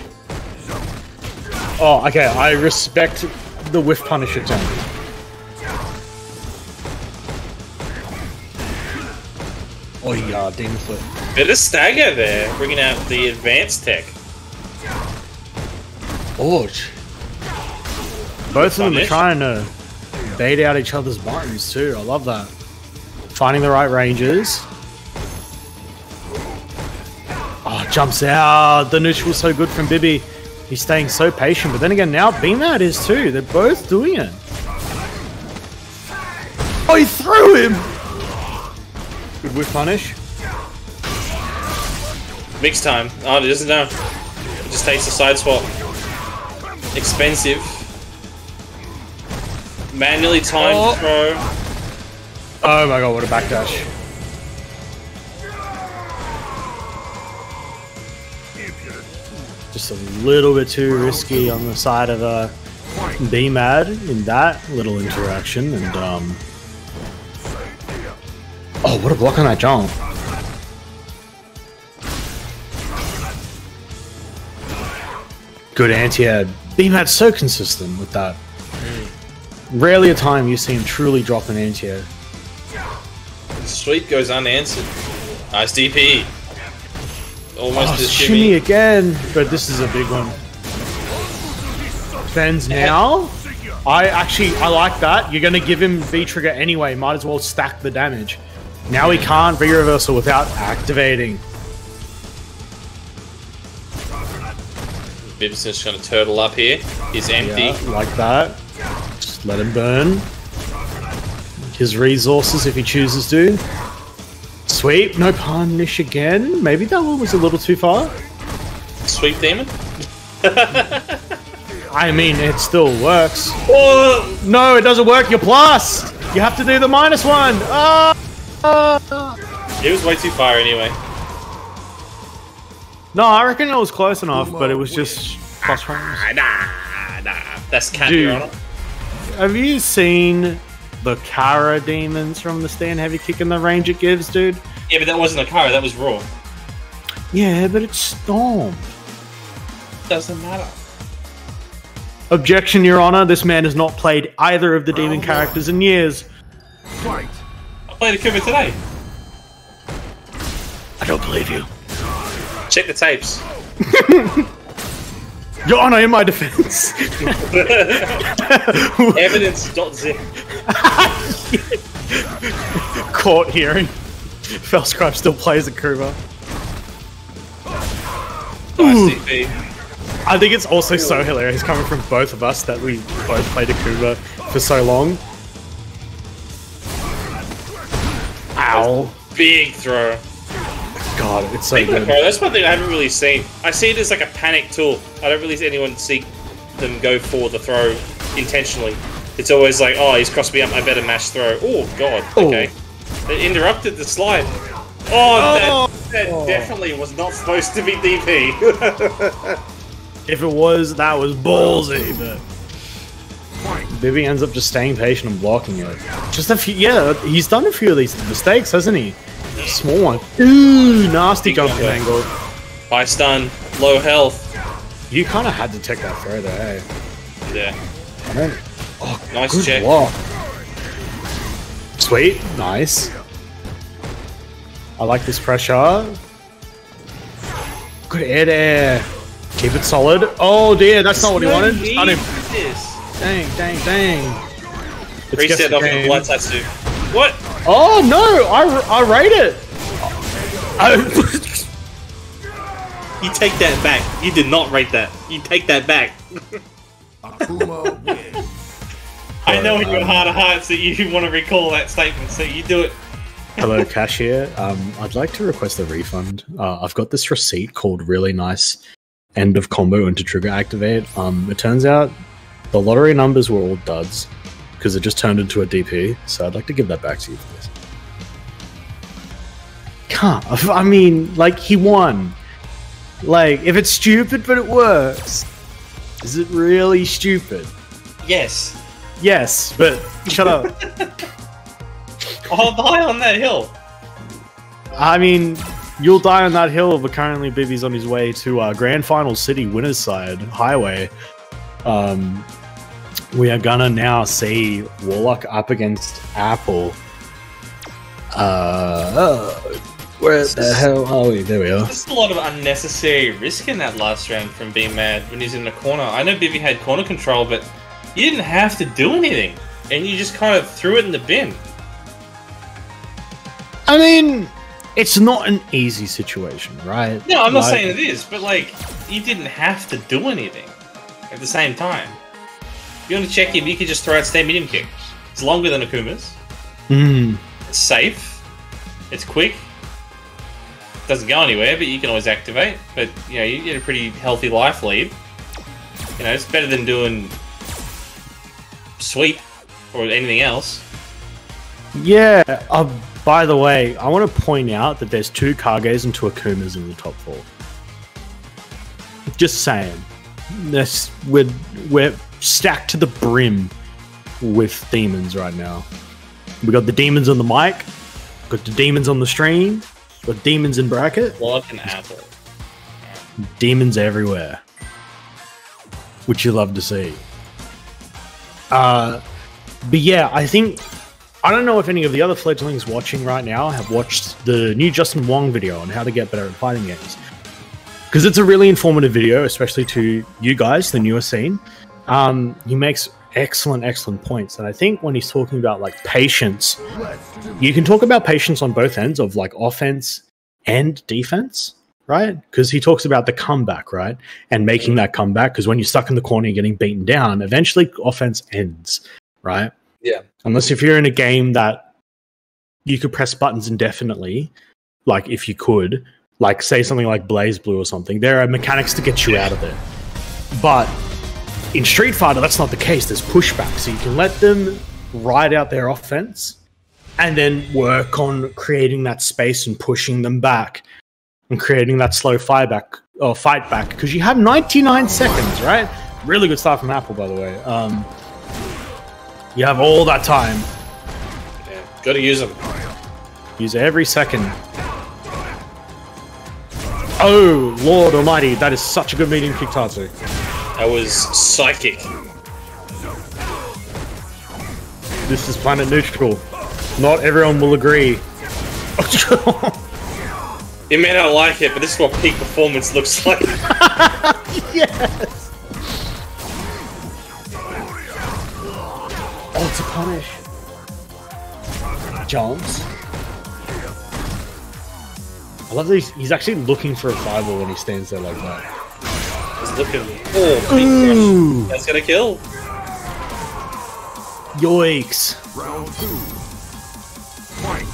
Oh, okay, I respect the whiff punish attempt. Oh yeah, Demon Flip. Bit of stagger there, bringing out the advanced tech. Orch. Both of them are trying to bait out each other's buttons too. I love that. Finding the right ranges. Oh, jumps out. The neutral was so good from Bibby. He's staying so patient, but then again, now BMAD is too. They're both doing it. Oh, he threw him! Good whiff punish. Mix time. Oh, he doesn't know. He just takes the side swap. Expensive. Manually timed throw. Oh my god, what a backdash. Just a little bit too risky on the side of BMAD in that little interaction, and oh, what a block on that jump. Good anti-air. BMAD's so consistent with that. Rarely a time you see him truly drop an anti-air. Sweep goes unanswered. Nice DP. Almost a shimmy again, but this is a big one. Fens now. I like that. You're gonna give him V-trigger anyway. Might as well stack the damage. Now he can't V-reversal without activating. Bib's just gonna turtle up here. He's empty. Yeah, like that. Just let him burn his resources if he chooses to. Sweep, no punish again. Maybe that one was a little too far. Sweep demon? I mean, it still works. Oh, no, it doesn't work. You're plus. You have to do the -1. It was way too far anyway. No, I reckon it was close enough, but it was just plus frames. Nah. That's cat, Your Honor. Have you seen the Kara demons from the stand heavy kick and the range it gives, dude? Yeah, but that wasn't a Kara, that was Raw. Yeah, but it's Storm. Doesn't matter. Objection, Your Honor. This man has not played either of the demon characters in years. Fight. I played a Kuba today. I don't believe you. Check the tapes. Your Honor, in my defense. Evidence.zip. Court hearing. Felscribe still plays a Kuba. Nice DP. I think it's also so hilarious coming from both of us that we both played a Kuba for so long. Ow. Big throw. God, it's so good. That's one thing I haven't really seen. I see it as like a panic tool. I don't really see anyone see them go for the throw intentionally. It's always like, oh, he's crossed me up, I better mash throw. Oh, God. Okay. They interrupted the slide. Oh, that definitely was not supposed to be DP. If it was, that was ballsy, but Bibby ends up just staying patient and blocking it. Just a few, yeah, he's done a few of these mistakes, hasn't he? Small one. Ooh, nasty jumping angle. High stun, low health. You kind of had to take that throw there, hey? Yeah. Oh, nice good check. block. Sweet, nice. I like this pressure. Good air there. Keep it solid. Oh dear, that's not what he wanted. Stun him. Dang. Reset off the blood tattoo. What? Oh no, I rate it. You take that back. You did not rate that. You take that back. Akuma win. I know in your heart of hearts that you want to recall that statement, so you do it. Hello, cashier. I'd like to request a refund. I've got this receipt called Really Nice End of Combo into Trigger Activate. It turns out the lottery numbers were all duds because it just turned into a DP, so I'd like to give that back to you, please. can't. I mean, like, he won. Like, if it's stupid but it works, is it really stupid? Yes. Yes, but shut up. I'll die on that hill. I mean, you'll die on that hill, but currently Bibby's on his way to Grand Final City Winner's Side Highway. We are gonna now see Warlock up against Apple. Where the hell are we? There we are. There's a lot of unnecessary risk in that last round from being mad when he's in the corner. I know Bibby had corner control, but you didn't have to do anything, and you just kind of threw it in the bin. I mean, it's not an easy situation, right? No, I'm not saying it is, but like, you didn't have to do anything at the same time. If you want to check him, you could just throw out Stay Medium Kick. It's longer than Akuma's. It's safe. It's quick. Doesn't go anywhere, but you can always activate. But, you know, you get a pretty healthy life lead. You know, it's better than doing Sweep or anything else. Yeah. By the way, I want to point out that there's 2 Kages and 2 Akumas in the top 4. Just saying. We're stacked to the brim with demons right now. We got the demons on the mic, got the demons on the stream, got demons in bracket. Like an apple. Demons everywhere. Which you love to see. But yeah, I don't know if any of the other fledglings watching right now have watched the new Justin Wong video on how to get better at fighting games. Because it's a really informative video, especially to you guys, the newer scene. He makes excellent points. And I think when he's talking about like patience, you can talk about patience on both ends of like offense and defense, right? Because he talks about the comeback, right? And making that comeback, because when you're stuck in the corner, you're getting beaten down, eventually offense ends, right? Yeah. Unless if you're in a game that you could press buttons indefinitely, like if you could, like say something like Blaze Blue or something, there are mechanics to get you out of there. But in Street Fighter, that's not the case. There's pushback, so you can let them ride out their offense and then work on creating that space and pushing them back and creating that slow fight back, because you have 99 seconds, right? Really good start from Apple, by the way. You have all that time. Yeah, gotta use them. Use every second. Oh, Lord Almighty, that is such a good medium kick, Tatsu. That was psychic. This is planet neutral. Not everyone will agree. You may not like it, but this is what peak performance looks like. Yes! Oh, to punish. Jumps. I love that he's actually looking for a fireball when he stands there like that. He's looking. Oh, big crush. That's gonna kill. Yoicks. Round 2. Fight.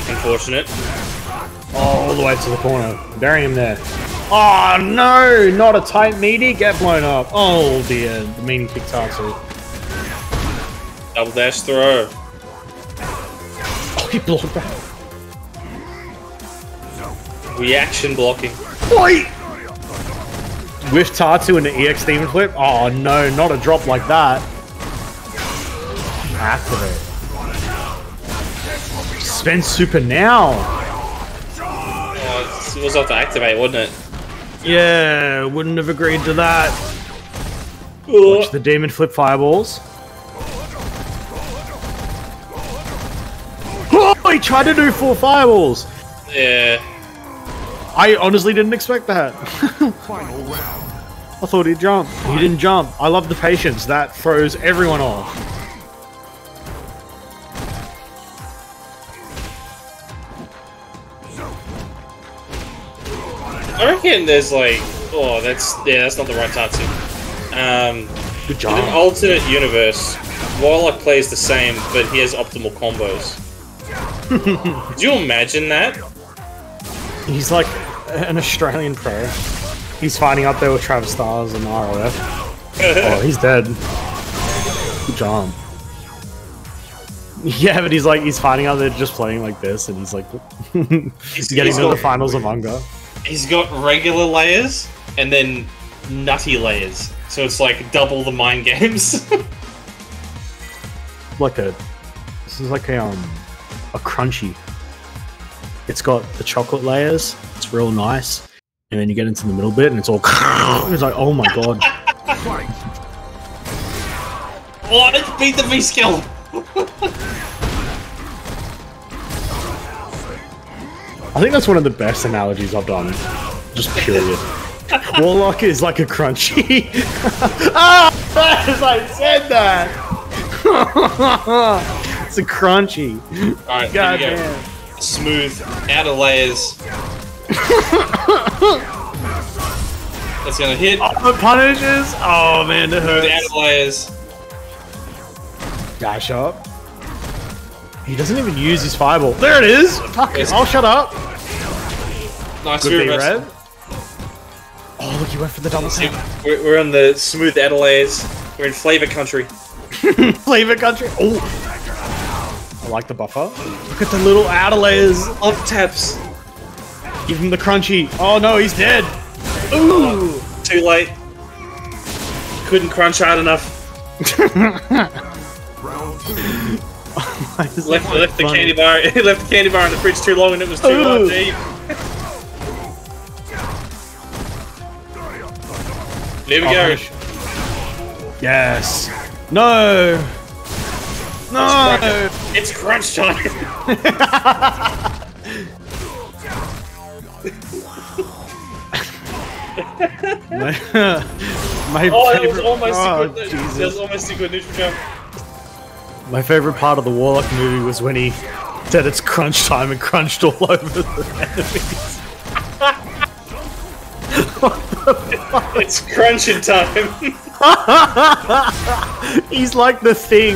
Unfortunate. Oh, all the way to the corner. Bury him there. Oh no! Not a tight meaty. Get blown up. Oh dear. The meaning kick Tatsu. Double dash throw. Oh, he blocked back. Reaction blocking. Oi! With Tatsu and the EX Demon Flip? Oh no, not a drop like that. Activate. Spend super now. Oh, it was off to activate, wasn't it? Yeah, wouldn't have agreed to that. Watch the Demon Flip fireballs. Oh, he tried to do 4 fireballs. Yeah. I honestly didn't expect that. Final round. I thought he'd jump. He didn't jump. I love the patience. That throws everyone off. I reckon there's like, oh, that's not the right Tatsu. Good job. In an alternate universe, Warlock plays the same, but he has optimal combos. Could you imagine that? He's like an Australian pro. He's fighting up there with Travis Stars and ROF. Oh, he's dead. Good job. Yeah, but he's finding out they're just playing like this, and he's like, he's getting to the finals of Unga. He's got regular layers and then nutty layers, so it's like double the mind games. This is like a crunchy. It's got the chocolate layers. It's real nice, and then you get into the middle bit, and it's all. It's like, oh my god. Oh, it's beat the V skill. I think that's one of the best analogies I've done. Just period. Warlock is like a crunchy. Ah! As I said that! It's a crunchy. Alright, God here we damn. go. Smooth, outer layers. That's gonna hit. Oh, it punishes! Oh man, it hurts. The outer layers. Dash up. He doesn't even use his fireball. There it is! Fuck it, I'll shut up! Nice, Good we red. Oh, look, you went for the double tap. We're on the smooth outer layers. We're in flavor country. Flavor country. Oh, I like the buffer. Look at the little outer layers. Love taps. Give him the crunchy. Oh no, he's dead. Ooh. Too late. Couldn't crunch hard enough. left the candy bar. He left the candy bar in the fridge too long, and it was too hard to eat. There we go. Yes. No. No. It's crunch time. my Oh, that favorite, was almost oh, a good. Jesus. That was almost a good neutral jump. My favorite part of the Warlock movie was when he said it's crunch time and crunched all over the enemies. It's crunching time. He's like the Thing.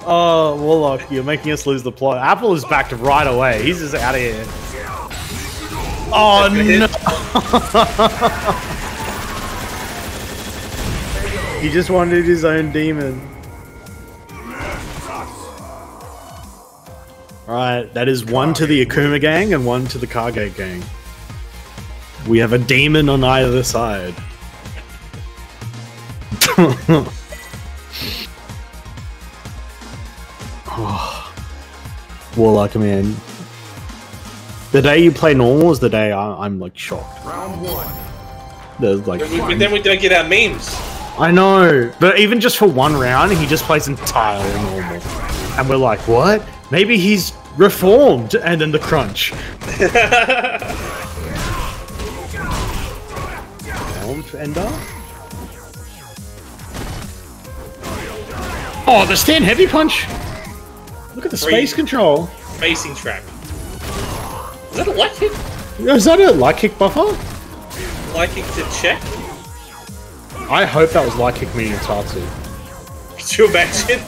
Oh, Warlock, you're making us lose the plot. Apple is backed right away. He's just out of here. Oh no! He just wanted his own demon. Alright, that is one to the Akuma gang and one to the Kage gang. We have a demon on either side. Oh. Warlock, man. The day you play normal is the day I'm like shocked. Round one. There's like. But then we don't get our memes. I know, but even just for one round, he just plays entirely normal, and we're like, what? Maybe he's reformed, and then the crunch. Ender. Oh, the stand heavy punch! Look at the space control. Facing trap. Is that a light kick? Is that a light kick buffer? Light kick to check? I hope that was light kick medium Tatsu. Could you imagine?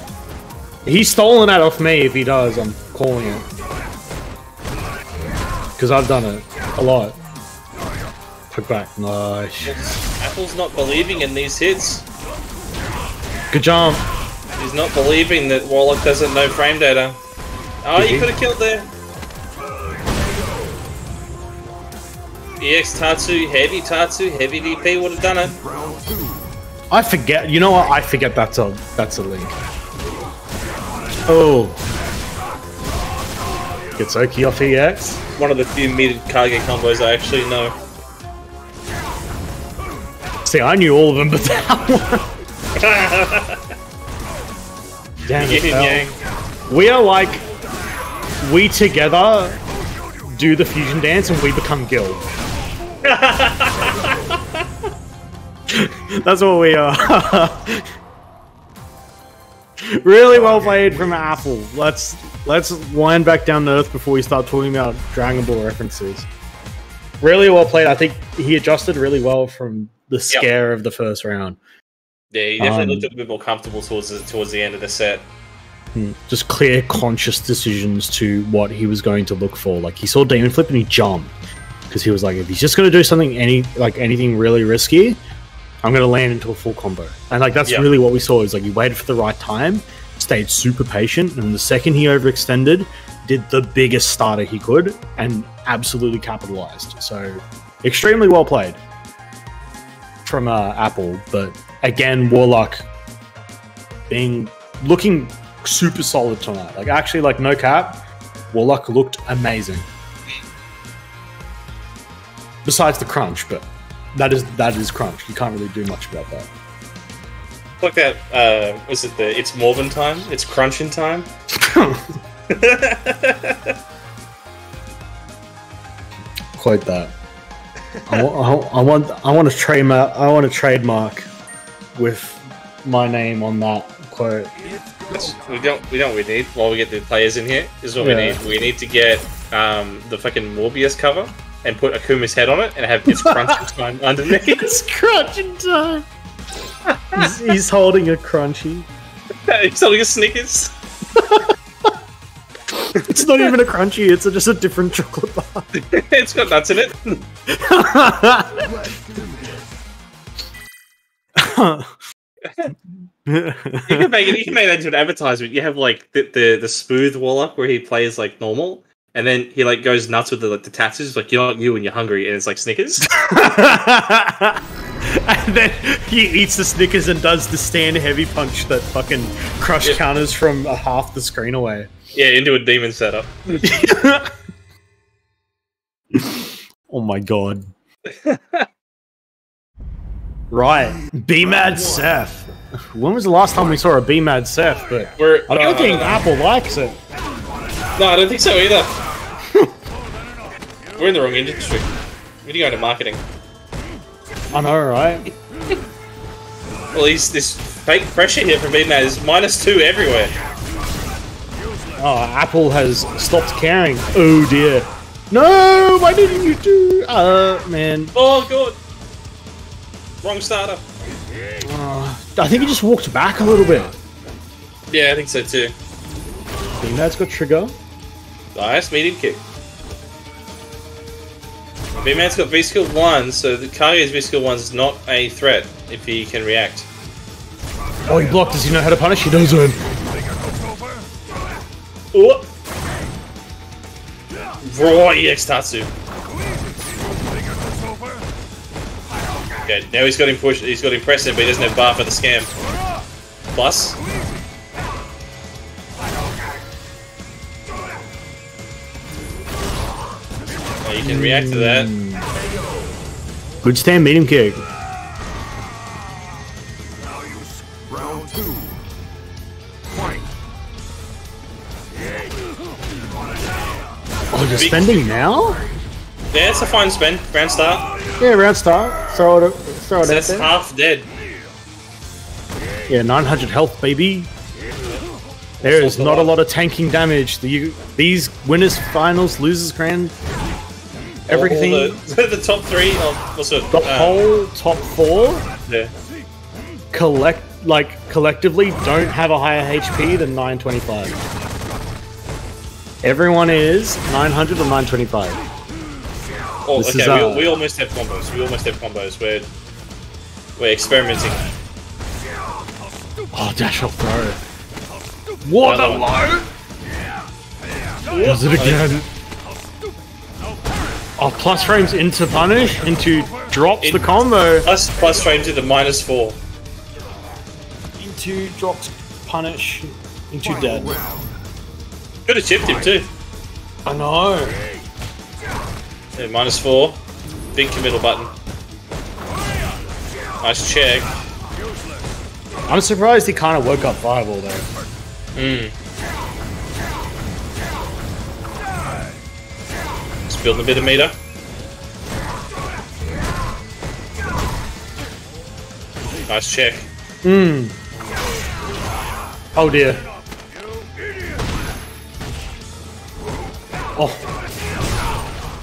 He's stolen that off me if he does, I'm calling it. Because I've done it a lot. Put back, nice. Apple's not believing in these hits. Good jump. He's not believing that Warlock doesn't know frame data. Oh, you could have killed there. EX Tatsu, heavy DP would have done it. I forget. You know what? I forget that's a link. Oh, gets Oki off EX. One of the few metered Kage combos I actually know. See, I knew all of them, but that one. Damn it, Yin and yang. we are like, we together do the fusion dance and we become Guild. That's what we are. Really well played from Apple. Let's wind back down to earth before we start talking about Dragon Ball references. Really well played. I think he adjusted really well from the scare of the first round. Yeah, he definitely looked a bit more comfortable towards the end of the set. Just clear, conscious decisions to what he was going to look for. Like, he saw Demon Flip and he jumped. because he was like, if he's just going to do something anything really risky, I'm going to land into a full combo. And like that's really what we saw. Is like he waited for the right time, stayed super patient, and the second he overextended, did the biggest starter he could and absolutely capitalized. So extremely well played from Apple. But again, Warlock looking super solid tonight. Like actually, like no cap, Warlock looked amazing. Besides the crunch, but that is crunch. You can't really do much about that. Like that, was it the it's Morven time? It's crunching time? Quite that. I want to trademark with my name on that quote. We don't we need while we get the players in here. This is what we need. We need to get the fucking Morbius cover and put Akuma's head on it and have it's crunching time underneath. It's crunching time. He's holding a crunchy. He's holding a Snickers. It's not even a crunchy, it's just a different chocolate bar. It's got nuts in it. You can make that into an advertisement. You have like the smooth Warlock where he plays like normal, and then he like goes nuts with the tattoos, like you're not you when you're hungry, and it's like Snickers. And then he eats the Snickers and does the stand heavy punch that fucking crush counters from half the screen away. Yeah, into a demon setup. Oh my god. Right. B-Mad Seth. When was the last time we saw a B-Mad Seth? But I don't think Apple likes it. No, I don't think so either. We're in the wrong industry. We need to go into marketing. I know, right? Well, this fake pressure here from B-Mad is -2 everywhere. Oh, Apple has stopped caring. Oh dear. No, why didn't you do? Man. Oh god. Wrong starter. I think he just walked back a little bit. Yeah, I think so too. B-Mad's got trigger. Nice medium kick. B-Man's got V-Skill 1, so the Kage's V-Skill 1 is not a threat if he can react. Oh, he blocked. Does he know how to punish? He doesn't. Oh! Raw EX Tatsu. Okay, now he's got him pushed. He's got impressive, but he doesn't have bar for the scam. Plus. Oh, you can react to that. Good stand medium kick. Round 2. Fight. Oh, you're spending now? Yeah, it's a fine spend. Round start. Yeah, round start. Throw it So out that's there. half dead. Yeah, 900 health, baby. There is not a lot of tanking damage. These winners finals, losers grand, everything. All the top 3 of what's it? The whole top 4 Yeah. collectively don't have a higher HP than 925. Everyone is 900 or 925. Oh, This okay. is, We almost have combos. We're experimenting. Oh, dash off throw. What a low! Does it again. Oh, plus frames into punish, into drops the combo. Plus frames into -4. Into drops punish, into dead. Could have chipped him too. I know. Yeah, -4. Big committal button. Nice check. I'm surprised he kind of woke up Fireball though. Just building a bit of meter. Nice check. Oh dear. Oh.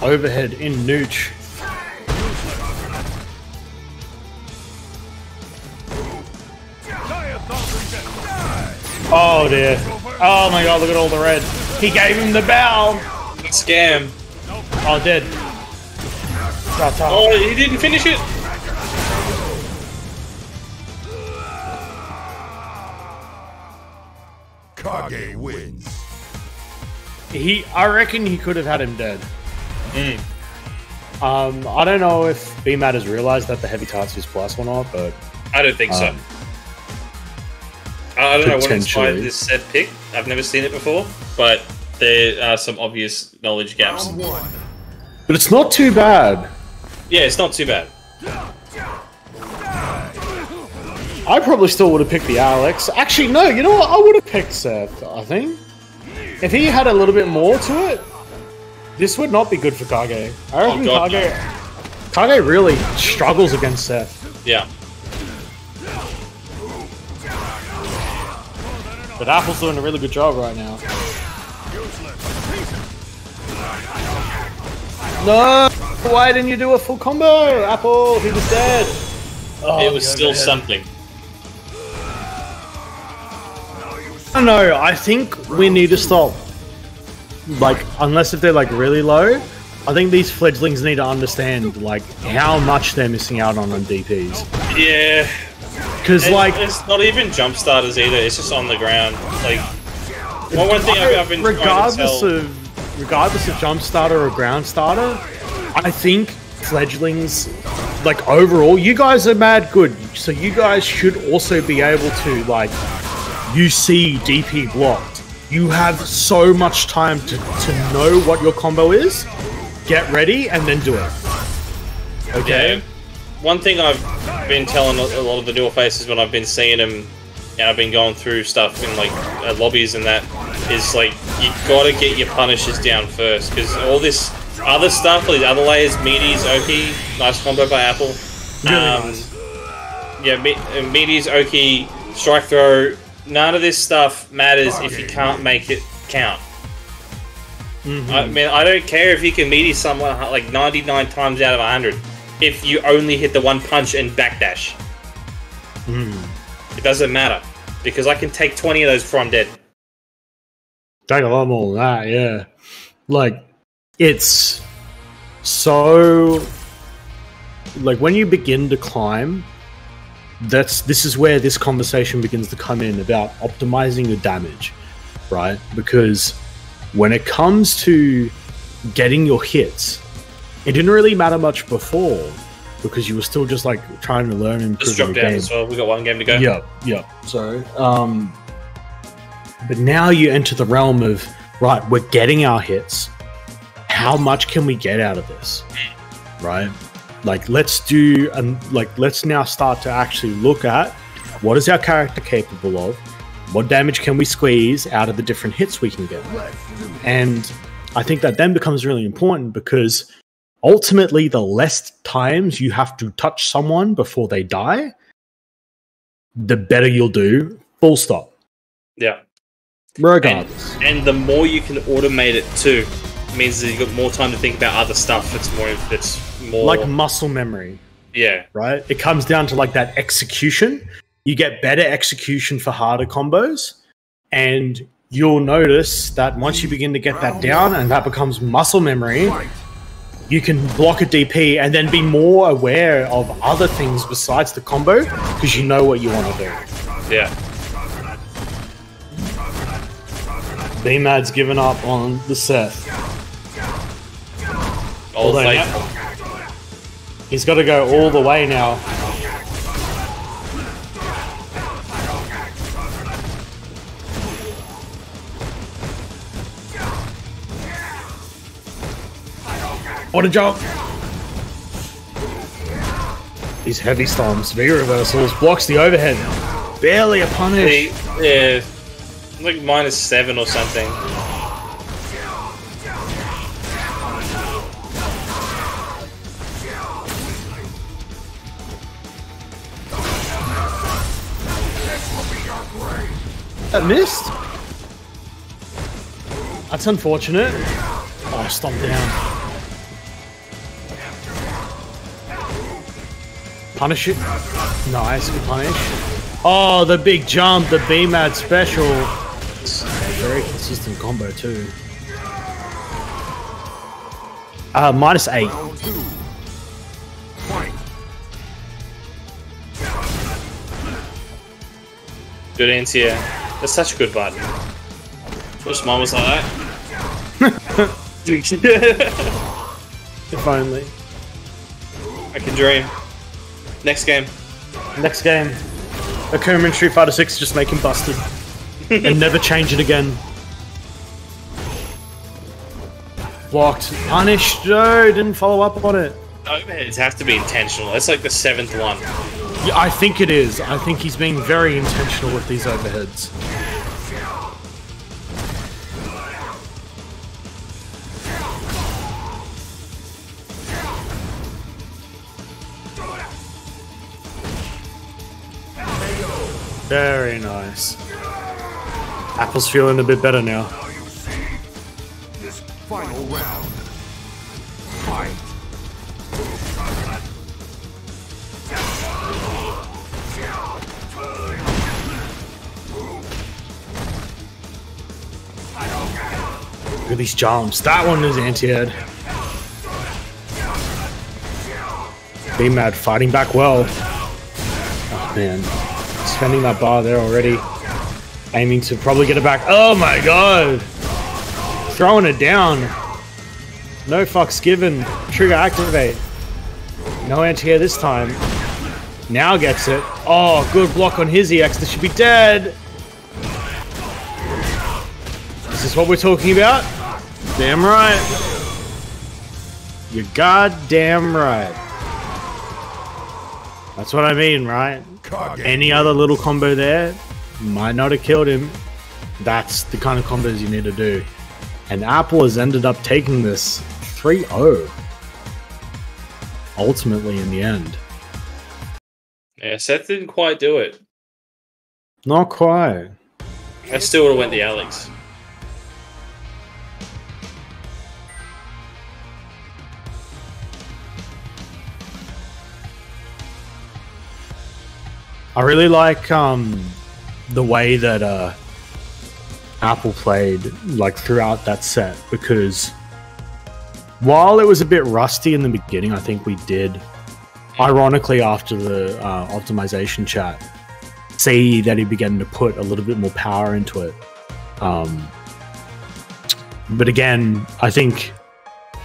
Overhead in nooch. Oh dear. Oh my god, look at all the red. He gave him the bow. Scam. Oh, dead. That's up. Oh, he didn't finish it. Kage wins. I reckon he could have had him dead. I don't know if BMAT has realized that the heavy Tatsu's plus or not, but I don't think so. I don't know what inspired potentially. this set pick. I've never seen it before, but there are some obvious knowledge gaps. Round 1. but it's not too bad. Yeah, it's not too bad. I probably still would have picked the Alex. Actually, no, you know what? I would have picked Seth, I think. If he had a little bit more to it, this would not be good for Kage. I reckon God, Kage really struggles against Seth. Yeah. But Apple's doing a really good job right now. No! Why didn't you do a full combo, Apple? He was dead. Oh, It was still something. I don't know. I think we need to stop. Like, unless if they're like really low, I think these fledglings need to understand like how much they're missing out on DPs. Yeah. Because And like, it's not even jump starters either. It's just on the ground. Like, one thing I've been trying to regardless tell. of jump starter or ground starter, I think fledglings, like overall, you guys are mad good. So you guys should also be able to like, you see DP blocked. You have so much time to know what your combo is, get ready, and then do it. Okay? Yeah. One thing I've been telling a lot of the dual faces when I've been seeing them, and I've been going through stuff in like lobbies and that, is like, you gotta get your punishes down first, because all this other stuff, all these other layers, meaties, Oki, nice combo by Apple. Really nice. Yeah, meaties, Oki, strike throw, none of this stuff matters if you can't make it count. I mean, I don't care if you can meaty someone like 99 times out of 100 if you only hit the one punch and backdash. It doesn't matter, because I can take 20 of those before I'm dead. Take a lot more than that, yeah. Like, it's so... Like, when you begin to climb, this is where this conversation begins to come in about optimizing your damage, right? Because when it comes to getting your hits, it didn't really matter much before because you were still just like trying to learn and Just improve drop the down game. as well. We got one game to go. Yep. So, but now you enter the realm of, right, we're getting our hits. How much can we get out of this? Right? Like, let's now start to actually look at what is our character capable of? What damage can we squeeze out of the different hits we can get? And I think that then becomes really important because ultimately the less times you have to touch someone before they die, the better you'll do, full stop. Yeah. Regardless. And the more you can automate it too, means that you've got more time to think about other stuff. It's more like muscle memory. Yeah. Right? It comes down to like that execution. You get better execution for harder combos, and you'll notice that once you begin to get that down and that becomes muscle memory, you can block a DP and then be more aware of other things besides the combo because you know what you want to do. Yeah. BMAD's given up on the Seth. Old Although faithful. He's got to go all the way now. What a jump! These heavy storms, V reversals, blocks the overhead. Barely a punish. Yeah. Like -7 or something. That missed? That's unfortunate. Oh, stomp down. Punish it. Nice, good punish. Oh, the big jump, the BMAD special. Very consistent combo too. -8. Good anti-air. That's such a good button. Wish mine was like that. If only. I can dream. Next game. Next game. Akuma Street Fighter 6, just make him busted. And never change it again. Blocked. Punished. No, didn't follow up on it. Overheads have to be intentional. That's like the 7th one. Yeah, I think it is. I think he's being very intentional with these overheads. Very nice. Apple's feeling a bit better now. This final round. Fight. Look at these jumps. That one is anti-head. B-Mad fighting back well. Oh man. Spending that bar there already. Aiming to probably get it back. Oh my god! Throwing it down. No fucks given. Trigger activate. No anti-air this time. Now gets it. Oh, good block on his EX. This should be dead. Is this what we're talking about? Damn right. You're goddamn right. That's what I mean, right? Any other little combo there might not have killed him. That's the kind of combos you need to do. And Apple has ended up taking this 3-0. Ultimately, in the end. Yeah, Seth didn't quite do it. Not quite. I still would have went the Alex. I really like the way that Apple played like throughout that set, because while it was a bit rusty in the beginning, I think we did, ironically after the optimization chat, see that he began to put a little bit more power into it. But again, I think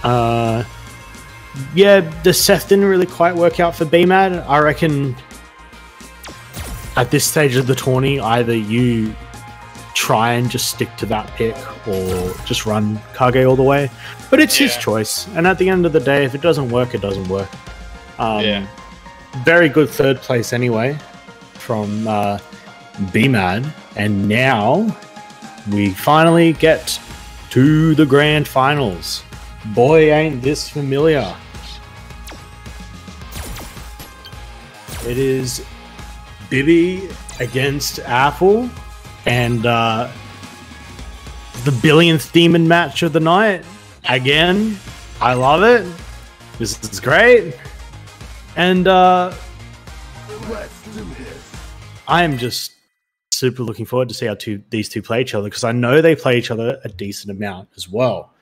yeah, the Seth didn't really quite work out for B-Mad. I reckon at this stage of the tourney, either you try and just stick to that pick or just run Kage all the way. But it's his choice. And at the end of the day, if it doesn't work, it doesn't work. Very good third place anyway from B-Mad. And now we finally get to the grand finals. Boy, ain't this familiar. It is Bibby against Apple, and the billionth demon match of the night. Again, I love it. This is great. And I am just super looking forward to see how these two play each other, because I know they play each other a decent amount as well.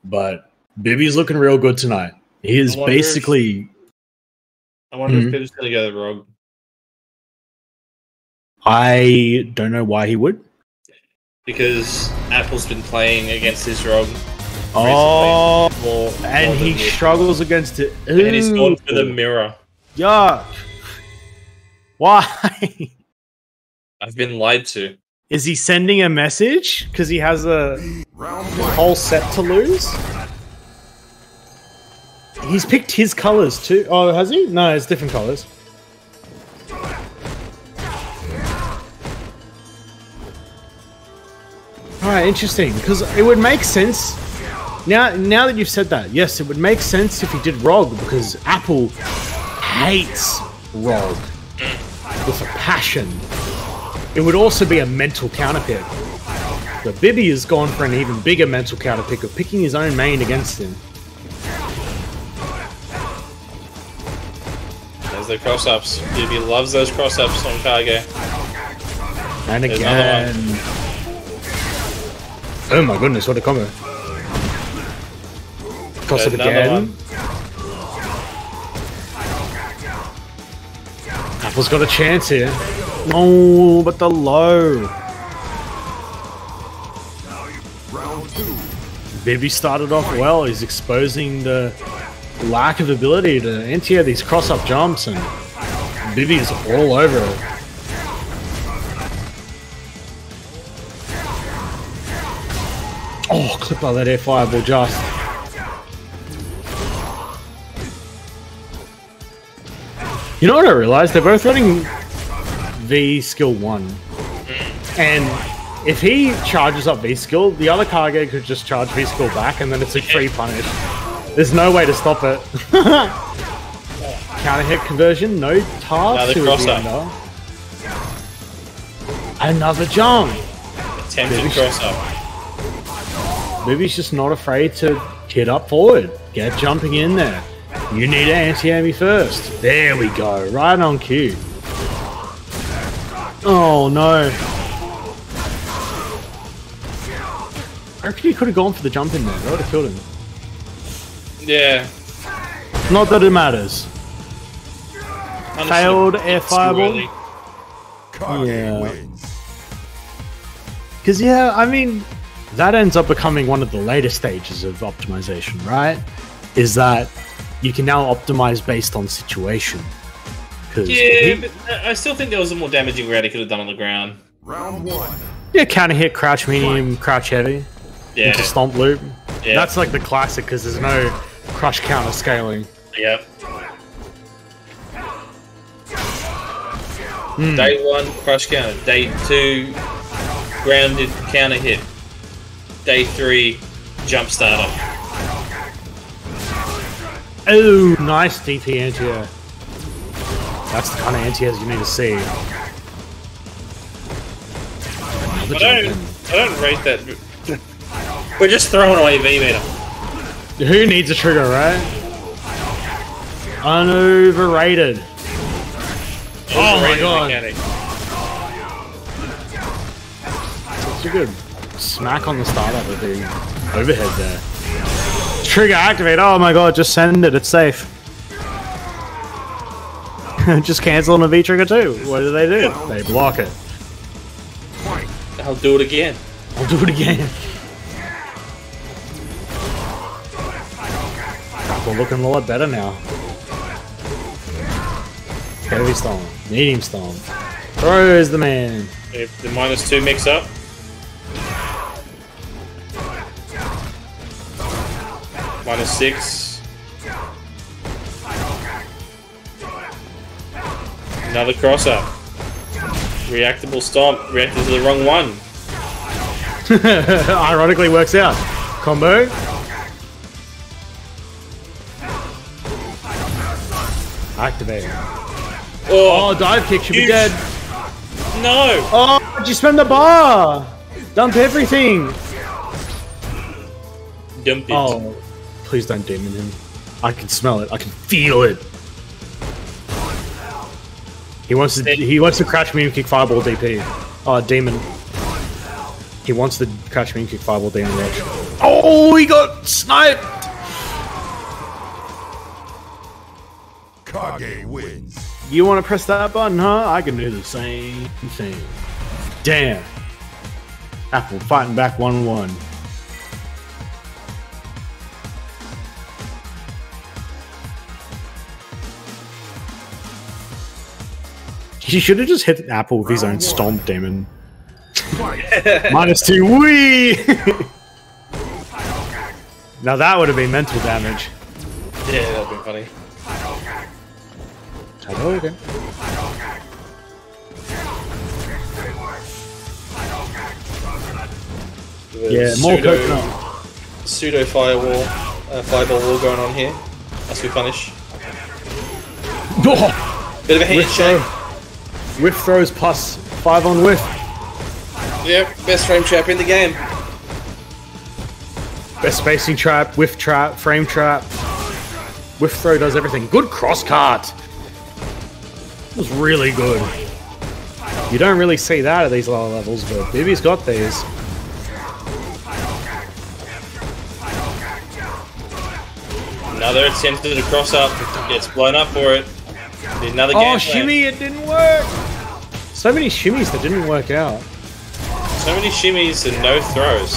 But Bibby's looking real good tonight. He is basically... I wonder if Bibby's going to go the rogue. I don't know why he would. Because Apple's been playing against his rogue. Oh, and he struggles against it. Ooh. And he's gone for the mirror. Yuck. Why? I've been lied to. Is he sending a message? Because he has a whole set to lose? He's picked his colors too. Oh, has he? No, it's different colors. Alright, interesting. Because it would make sense. Now that you've said that, yes, it would make sense if he did Rogue, because Apple hates Rogue with a passion. It would also be a mental counterpick. But Bibby has gone for an even bigger mental counterpick of picking his own main against him. There's the cross-ups. Bibby loves those cross-ups on Kage. And again. Oh my goodness, what a combo. Cross-up again. Apple's got a chance here. No, but the low. Round 2. Bibby started off well. He's exposing the lack of ability to anti-air these cross-up jumps, and Bibby's all over it. Oh, clip by that air fireball just. You know what I realized? They're both running V skill 1. And if he charges up V skill, the other Kage could just charge V skill back, and then it's a free punish. There's no way to stop it. Counter hit conversion, no task. Another cross-up. Another jump. Attempted cross-up. Bibby's just not afraid to hit up forward. Get jumping in there. You need to anti-air me first. There we go. Right on cue. Oh no. I reckon he could have gone for the jump in there. That would have killed him. Yeah. Not that it matters. Failed air fireball. Kage Yeah. wins. Because, yeah, I mean, that ends up becoming one of the later stages of optimization, right? Is that you can now optimize based on situation. Yeah, but I still think there was a more damaging route he could have done on the ground. Round 1. Yeah, counter hit, crouch medium, crouch heavy, Yeah. into stomp loop. Yeah. That's like the classic because there's no crush counter scaling. Yep. Day 1, crush counter. Day 2, grounded counter hit. Day 3, jump starter. Oh, nice DP anti-air. That's the kind of anti-airs you need to see. I don't rate that. We're just throwing away V-meter. Who needs a trigger, right? Unoverrated. Oh my god. Mechanic. Such a good smack on the startup with the overhead there. Trigger activate. Oh my god, just send it. It's safe. Just cancel on a V trigger too. What do? They block it. I'll do it again. I'll do it again. We're looking a lot better now. Heavy stomp. Medium stomp. Throws the man. If the -2 mix up. -6. Another cross up. Reactable stomp. Reacted to the wrong one. Ironically works out. Combo. Activate. Oh, dive kick should be dead. No! Oh, did you spend the bar? Dump everything. Dump it. Oh, please don't demon him. I can smell it. I can feel it. He wants to crouch medium kick fireball DP. Oh, demon. He wants to crouch medium kick fireball demon rush. Oh, he got sniped. Kage wins. You want to press that button, huh? I can do the same thing. Damn. Apple fighting back 1-1. He should have just hit Apple with his own stomp, demon. -2. Wee! Now that would have been mental damage. Yeah, that would be funny. Hello again. Yeah, more coconut. Pseudo fireball wall going on here. As we punish. Oh, Bit of a handshake. whiff throws plus 5 on whiff. Yep, best frame trap in the game. Best spacing trap, whiff trap, frame trap. Whiff throw does everything. Good cross cart. That was really good. You don't really see that at these lower levels, but Bibby's got these. Another attempt to cross up. Gets blown up for it. Another game Oh, shimmy, it didn't work. So many shimmies that didn't work out. So many shimmies and no throws.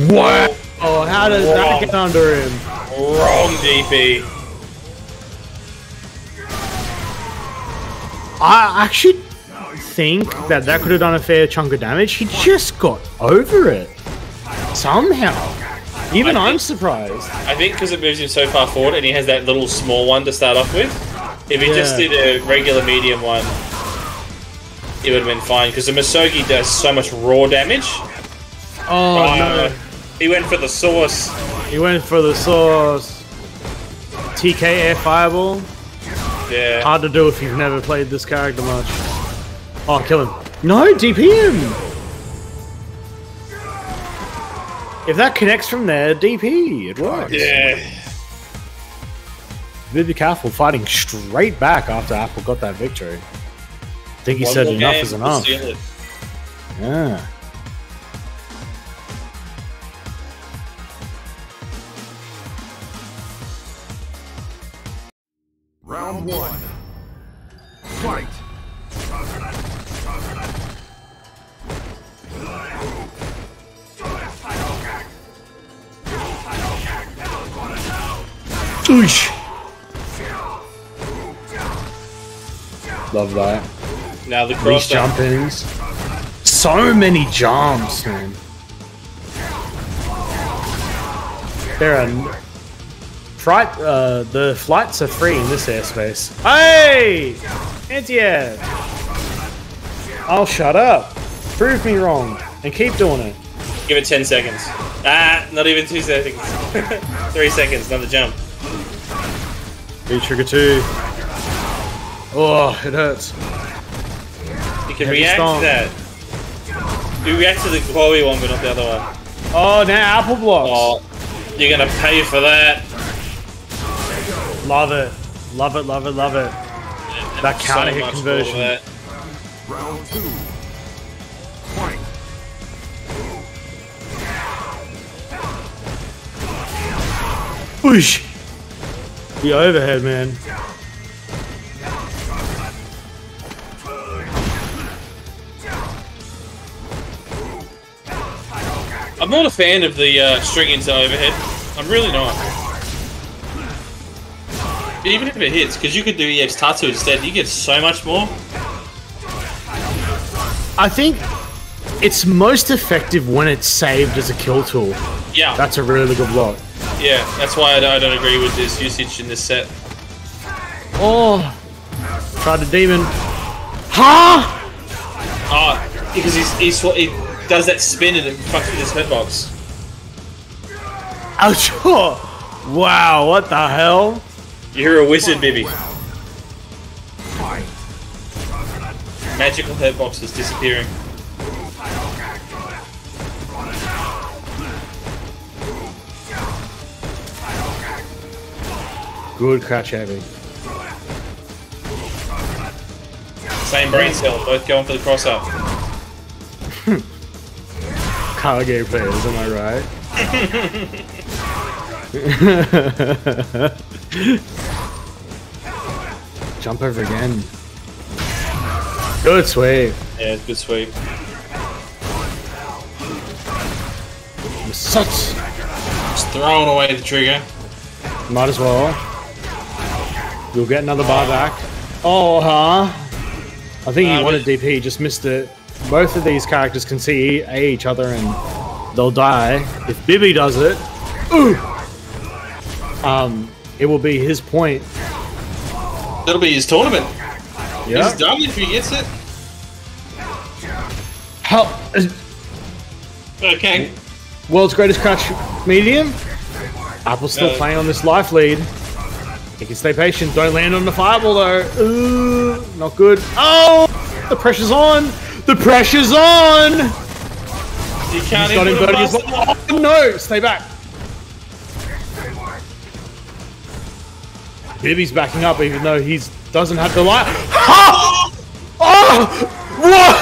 What? Oh, how does that get under him? Wrong, DP. I actually think that that could have done a fair chunk of damage. He just got over it. Somehow. Even I'm surprised. I think because it moves him so far forward and he has that little small one to start off with. If he just did a regular medium one, it would have been fine. Because the Masogi does so much raw damage. Oh, no. He went for the sauce. He went for the sauce. TK air fireball. Yeah. Hard to do if you've never played this character much. Oh, kill him. No, DP him! If that connects from there, DP. It works. Yeah. Be careful fighting straight back after Apple got that victory. I think he said enough is enough. Yeah. Round 1. Fight! Oosh. Love that. Now the These cross jump ins. So many jumps, man. There are the flights are free in this airspace. Hey! Anti-air! I'll shut up. Prove me wrong. And keep doing it. Give it 10 seconds. Ah, not even 2 seconds. 3 seconds, another jump. B-trigger 2. Oh, it hurts. You can Heavy react stomp. to that. You react to the Chloe one, but not the other one. Oh, now apple blocks. Oh, you're gonna pay for that. Love it. Love it, love it, love it. That counter hit much conversion. for that. Round 2. Fight! Whoosh! The overhead, man. I'm not a fan of the string into overhead. I'm really not. Even if it hits, because you could do EX Tattoo instead, you get so much more. I think it's most effective when it's saved as a kill tool. Yeah. That's a really good block. Yeah, that's why I don't agree with this usage in this set. Oh! Tried the demon. Huh? Ah, because he does that spin and it fucks with his hitbox. Ouch! Oh. Wow, what the hell? You're a wizard, baby. Fight! Magical hitbox is disappearing. Good crouch heavy. Same brain cell, both going for the cross up. Kage players, am I right? Jump over again. Good sweep. Yeah, good sweep. Such. Just throwing away the trigger. Might as well. You'll get another bar back. Oh, huh? I think he wanted DP, just missed it. Both of these characters can see each other and they'll die. If Bibi does it, ooh, it will be his point. That'll be his tournament. Yeah. He's done if he gets it. How? Okay. World's greatest crouch medium. Apple's still playing on this life lead. He can stay patient. Don't land on the fireball though. Ooh, not good. Oh, the pressure's on. The pressure's on. You can't He's got him even dirty as well. Oh no, stay back. Bibi's backing up even though he doesn't have the light. Ha! Oh! What?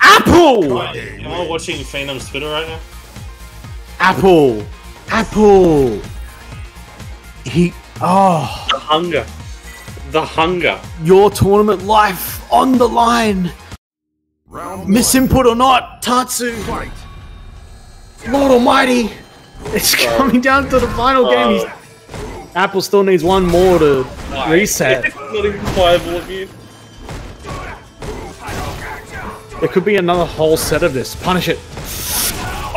Apple! Am I watching Phenom's Twitter right now? Apple! Apple! He... Oh! hunger. The hunger. Your tournament life on the line. Round 1. Misinput or not, Tatsu. Fight. Lord Almighty. It's coming down to the final game. Apple still needs one more to reset. It's not even viable of you. There could be another whole set of this. Punish it.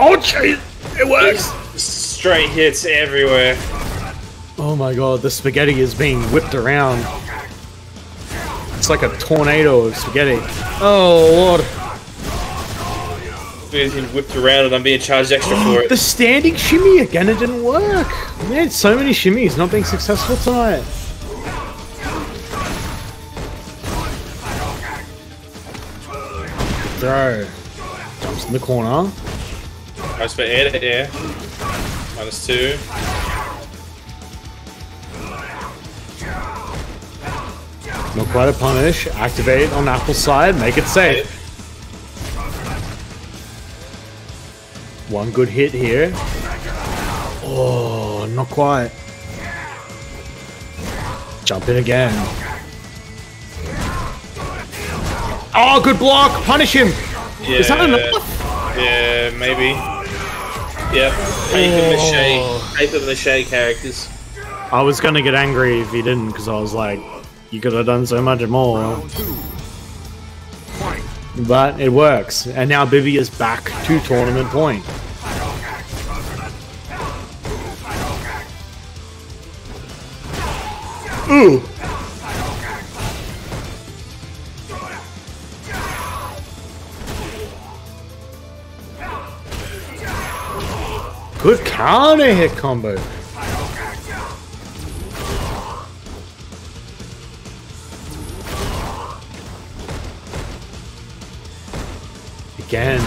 Oh, jeez. It works. Straight hits everywhere. Oh my god, the spaghetti is being whipped around. It's like a tornado of spaghetti. Oh lord. Being whipped around and I'm being charged extra for it. The standing shimmy again, it didn't work. Man, so many shimmies not being successful tonight. Throw. Jumps in the corner. Nice for air to air. -2. Not quite a punish. Activate on Apple's side. Make it safe. One good hit here. Oh, not quite. Jump in again. Oh, good block. Punish him. Yeah. Is that enough? Yeah, maybe. Yep. Paper mache characters. I was gonna get angry if he didn't, because I was like, you could have done so much more. Round 2. Fight. But it works, and now Bibby is back to tournament point. Ooh! Good counter hit combo. Again,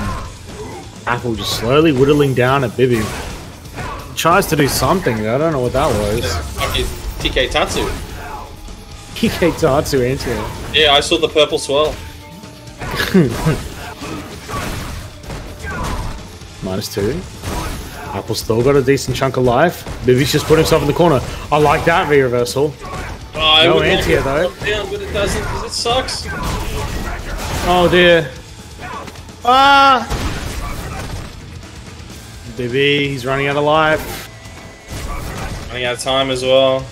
Apple just slowly whittling down at Bibby. Tries to do something, I don't know what that was. TK Tatsu. TK Tatsu into it. Yeah, I saw the purple swirl. -2. Apple's still got a decent chunk of life. Bibby's just put himself in the corner. I like that V-reversal. Oh, No anti-air though. Down, but it doesn't because it sucks. Oh dear. Ah! Bibby, he's running out of life. Running out of time as well.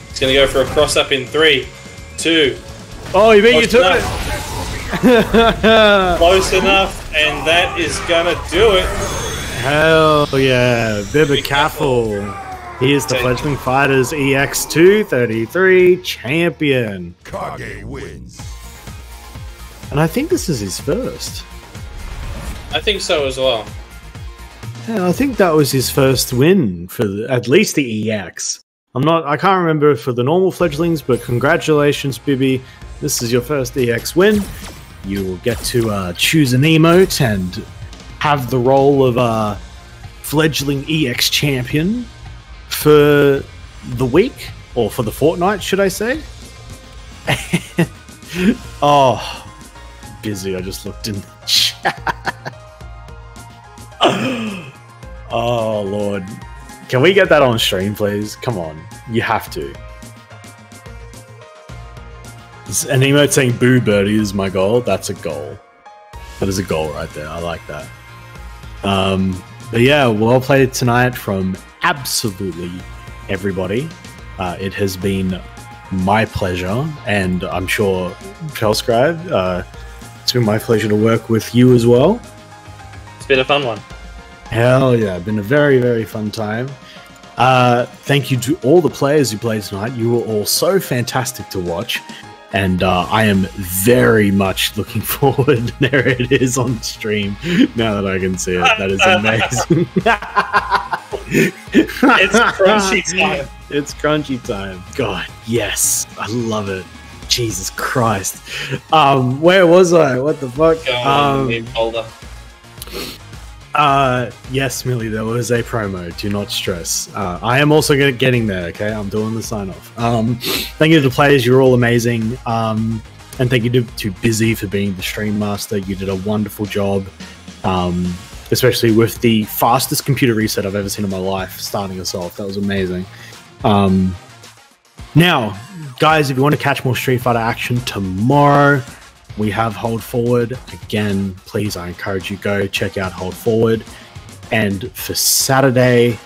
He's gonna go for a cross up in 3, 2. Oh, he beat you Close to it. Close enough, and that is gonna do it. Hell yeah, Bibby Caffel. He is the Fledgling Fighters EX 233 champion. Kage wins. And I think this is his first. I think so as well. Yeah, I think that was his first win for at least the EX. I can't remember for the normal fledglings, but congratulations, Bibby. This is your first EX win. You will get to choose an emote and have the role of fledgling EX champion for the week, or for the fortnight, should I say? Oh, busy. I just looked in the chat. Oh, Lord. Can we get that on stream, please? Come on. You have to. An emote saying "Boo Birdie" is my goal. That's a goal. That is a goal right there. I like that. But yeah, well played tonight from absolutely everybody. It has been my pleasure, and I'm sure Pelscribe, it's been my pleasure to work with you as well. It's been a fun one. Hell yeah, been a very, very fun time. Thank you to all the players who played tonight. You were all so fantastic to watch. And I am very much looking forward. There it is on stream. Now that I can see it, that is amazing. It's crunchy time. It's crunchy time. God, yes, I love it. Jesus Christ. Where was I? What the fuck? Folder. Yes, Millie, there was a promo. Do not stress. I am also getting there, okay? I'm doing the sign-off. Thank you to the players. You're all amazing. And thank you to Busy for being the stream master. You did a wonderful job, especially with the fastest computer reset I've ever seen in my life, starting us off. That was amazing. Now, guys, if you want to catch more Street Fighter action tomorrow, we have Hold Forward. Again, please, I encourage you, go check out Hold Forward. And for Saturday,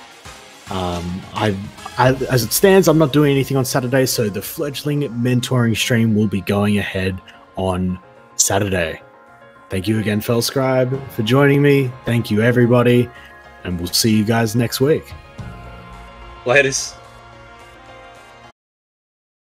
as it stands, I'm not doing anything on Saturday, so the Fledgling mentoring stream will be going ahead on Saturday. Thank you again, Felscribe, for joining me. Thank you, everybody, and we'll see you guys next week. Laters.